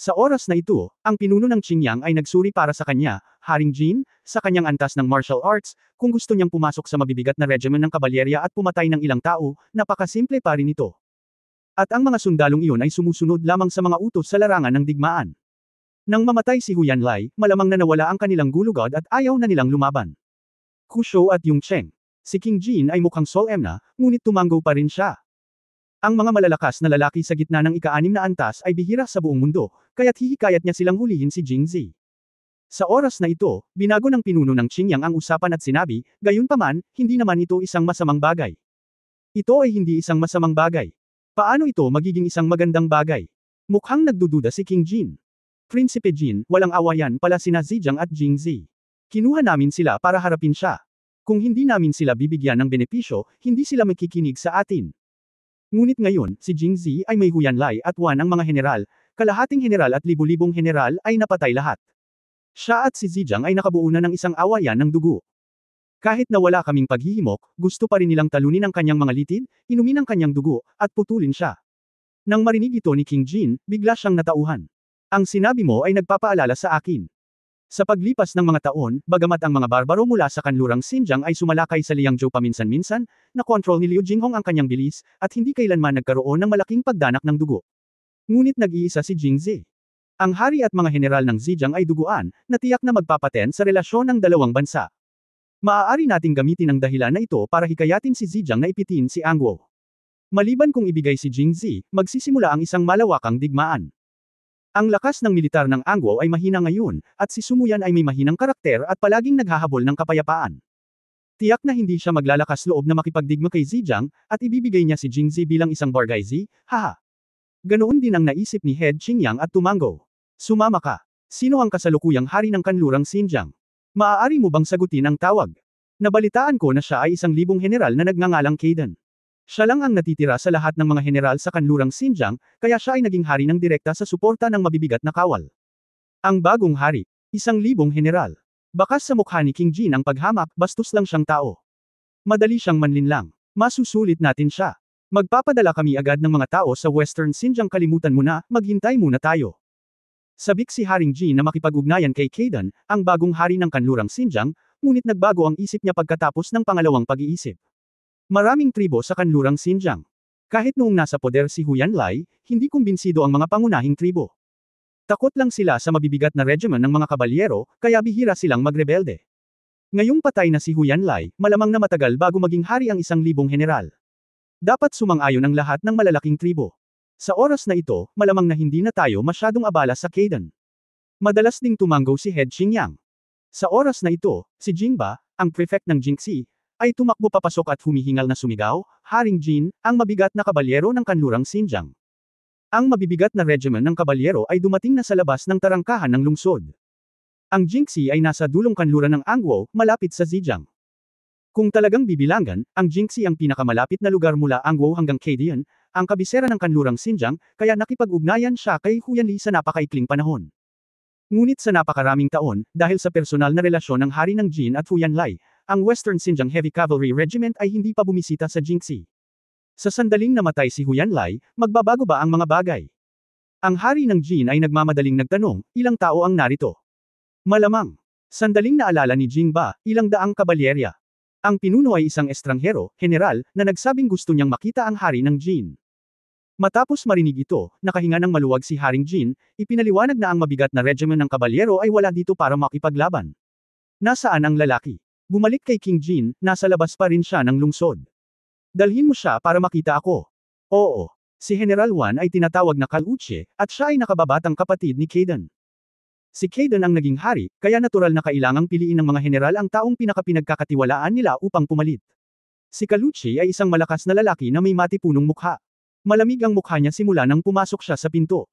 Sa oras na ito, ang pinuno ng Qingyang ay nagsuri para sa kanya, Haring Jin, sa kanyang antas ng martial arts, kung gusto niyang pumasok sa mabibigat na regimen ng kabalyerya at pumatay ng ilang tao, napakasimple pa rin ito. At ang mga sundalong iyon ay sumusunod lamang sa mga utos sa larangan ng digmaan. Nang mamatay si Huyanlai, malamang na nawala ang kanilang gulugod at ayaw na nilang lumaban. Kusho at Yung Cheng. Si King Jin ay mukhang solemn na, ngunit tumango pa rin siya. Ang mga malalakas na lalaki sa gitna ng ika-6 na antas ay bihira sa buong mundo, kaya't hihikayat niya silang hulihin si Jingzi. Sa oras na ito, binago ng pinuno ng Qingyang ang usapan at sinabi, gayunpaman, hindi naman ito isang masamang bagay. Ito ay hindi isang masamang bagay. Paano ito magiging isang magandang bagay? Mukhang nagdududa si King Jin. Prinsipe Jin, walang awayan pala sina Zhejiang at Jingzi. Kinuha namin sila para harapin siya. Kung hindi namin sila bibigyan ng benepisyo, hindi sila makikinig sa atin. Ngunit ngayon, si Jingzi ay may Huyanlai at Wan ang mga general, kalahating general at libu-libong general ay napatay lahat. Siya at si Zhejiang ay nakabuo na ng isang awayan ng dugo. Kahit na wala kaming paghihimok, gusto pa rin nilang talunin ang kanyang mga litid, inumin ang kanyang dugo, at putulin siya. Nang marinig ito ni King Jin, bigla siyang natauhan. Ang sinabi mo ay nagpapaalala sa akin. Sa paglipas ng mga taon, bagamat ang mga barbaro mula sa kanlurang Xinjiang ay sumalakay sa Liangzhou paminsan-minsan, nakontrol ni Liu Jinghong ang kanyang bilis, at hindi kailanman nagkaroon ng malaking pagdanak ng dugo. Ngunit nag-iisa si Jingzi. Ang hari at mga general ng Zhejiang ay duguan, na tiyak na magpapaten sa relasyon ng dalawang bansa. Maaari nating gamitin ang dahilan na ito para hikayatin si Zhejiang na ipitin si Angguo. Maliban kung ibigay si Jingzi, magsisimula ang isang malawakang digmaan. Ang lakas ng militar ng Angguo ay mahina ngayon, at si Sumuyan ay may mahinang karakter at palaging naghahabol ng kapayapaan. Tiyak na hindi siya maglalakas loob na makipagdigma kay Zhejiang, at ibibigay niya si Jingzi bilang isang bargaizi, haha. Ganoon din ang naisip ni Head Qingyang at tumango. Sumama ka. Sino ang kasalukuyang hari ng kanlurang Xinjiang? Maaari mo bang sagutin ang tawag? Nabalitaan ko na siya ay 1,000 general na nagngangalang Kaidan. Siya lang ang natitira sa lahat ng mga general sa kanlurang Xinjiang, kaya siya ay naging hari ng direkta sa suporta ng mabibigat na kawal. Ang bagong hari, 1,000 general. Bakas sa mukha ni King Jin ang paghamak, bastos lang siyang tao. Madali siyang manlinlang. Masusulit natin siya. Magpapadala kami agad ng mga tao sa Western Xinjiang, kalimutan mo na, maghintay muna tayo. Sabik si Haring Jin na makipag-ugnayan kay Kaidan, ang bagong hari ng kanlurang Xinjiang, ngunit nagbago ang isip niya pagkatapos ng pangalawang pag-iisip. Maraming tribo sa kanlurang Xinjiang. Kahit noong nasa poder si Huyanlai, hindi kumbinsido ang mga pangunahing tribo. Takot lang sila sa mabibigat na regimen ng mga kabalyero, kaya bihira silang magrebelde. Ngayong patay na si Huyanlai, malamang na matagal bago maging hari ang 1,000 general. Dapat sumang-ayon ang lahat ng malalaking tribo. Sa oras na ito, malamang na hindi na tayo masyadong abala sa Kaidan. Madalas ding tumango si Head Qingyang. Sa oras na ito, si Jingba, ang prefect ng Jingxi, ay tumakbo papasok at humihingal na sumigaw, Haring Jin, ang mabigat na kabalyero ng kanlurang Xinjiang. Ang mabibigat na regimen ng kabalyero ay dumating na sa labas ng tarangkahan ng lungsod. Ang Jingxi ay nasa dulong kanluran ng Angguo, malapit sa Zhejiang. Kung talagang bibilangan, ang Jingxi ang pinakamalapit na lugar mula Angguo hanggang Kaidian, ang kabisera ng kanlurang Xinjiang, kaya nakipag-ugnayan siya kay Huyanli sa napakaikling panahon. Ngunit sa napakaraming taon, dahil sa personal na relasyon ng hari ng Jin at Huyanlai, ang Western Xinjiang Heavy Cavalry Regiment ay hindi pa bumisita sa Jingxi. Sa sandaling namatay si Huyanlai, magbabago ba ang mga bagay? Ang hari ng Jin ay nagmamadaling nagtanong, ilang tao ang narito? Malamang. Sandaling naalala ni Jingba, ilang daang kabalyerya. Ang pinuno ay isang estranghero, general, na nagsabing gusto niyang makita ang hari ng Jin. Matapos marinig ito, nakahinga ng maluwag si Haring Jin, ipinaliwanag na ang mabigat na regimen ng kabalyero ay wala dito para makipaglaban. Nasaan ang lalaki? Bumalik kay King Jin, nasa labas pa rin siya ng lungsod. Dalhin mo siya para makita ako. Oo. Si General Wan ay tinatawag na Kaluche, at siya ay nakababatang kapatid ni Kaidan. Si Kaidan ang naging hari, kaya natural na kailangang piliin ng mga general ang taong pinakapinagkakatiwalaan nila upang pumalit. Si Kaluche ay isang malakas na lalaki na may matipunong mukha. Malamig ang mukha niya simula nang pumasok siya sa pinto.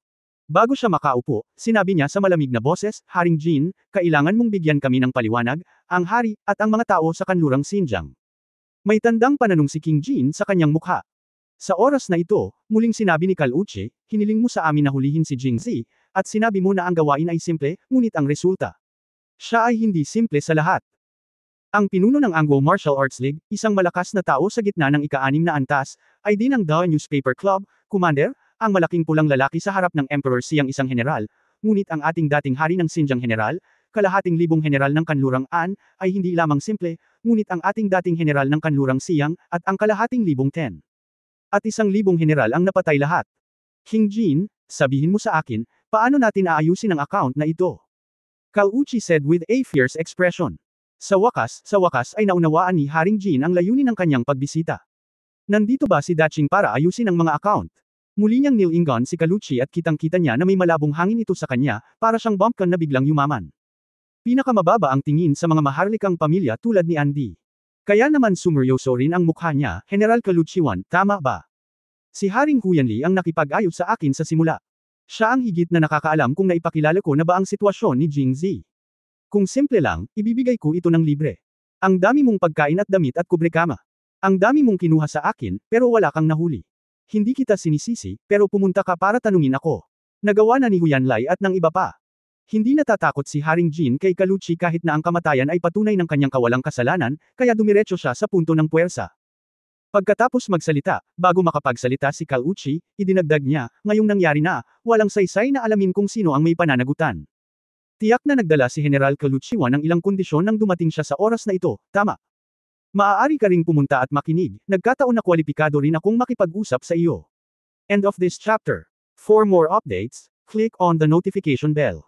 Bago siya makaupo, sinabi niya sa malamig na boses, Haring Jin, kailangan mong bigyan kami ng paliwanag, ang hari, at ang mga tao sa kanlurang Xinjiang. May tandang pananong si King Jin sa kanyang mukha. Sa oras na ito, muling sinabi ni Kaluche, hiniling mo sa amin na hulihin si Jingzi, at sinabi mo na ang gawain ay simple, ngunit ang resulta. Siya ay hindi simple sa lahat. Ang pinuno ng Anglo Martial Arts League, isang malakas na tao sa gitna ng ika-6 na antas, ay din ang The Newspaper Club, Commander, ang malaking pulang lalaki sa harap ng Emperor Siyang isang general, ngunit ang ating dating hari ng Xinjiang general, kalahating libong general ng kanlurang An, ay hindi lamang simple, ngunit ang ating dating general ng kanlurang Siyang, at ang kalahating libong Ten. At 1,000 general ang napatay lahat. King Jin, sabihin mo sa akin, paano natin aayusin ang account na ito? Kaluche said with a fierce expression. Sa wakas ay naunawaan ni Haring Jin ang layunin ng kanyang pagbisita. Nandito ba si Daching para ayusin ang mga account? Muli niyang nilingon si Kaluche at kitang-kita niya na may malabong hangin ito sa kanya, para siyang bumpkin na biglang yumaman. Pinakamababa ang tingin sa mga maharlikang pamilya tulad ni Andy. Kaya naman sumeryoso rin ang mukha niya, General Kaluche Wan, tama ba? Si Haring Huyanli ang nakipag-ayos sa akin sa simula. Siya ang higit na nakakaalam kung naipakilala ko na ba ang sitwasyon ni Jingzi. Kung simple lang, ibibigay ko ito ng libre. Ang dami mong pagkain at damit at kubrekama. Ang dami mong kinuha sa akin, pero wala kang nahuli. Hindi kita sinisisi, pero pumunta ka para tanungin ako. Nagawa na ni Huyanlai at ng iba pa. Hindi natatakot si Haring Jin kay Kaluche kahit na ang kamatayan ay patunay ng kanyang kawalang kasalanan, kaya dumiretso siya sa punto ng puwersa. Pagkatapos magsalita, bago makapagsalita si Kaluche, idinagdag niya, ngayong nangyari na, walang saysay na alamin kung sino ang may pananagutan. Tiyak na nagdala si General Kaluche Wan ng ilang kondisyon nang dumating siya sa oras na ito, tama. Maaari ka ring pumunta at makinig, nagkataon na kwalipikado rin akong makipag-usap sa iyo. End of this chapter. For more updates, click on the notification bell.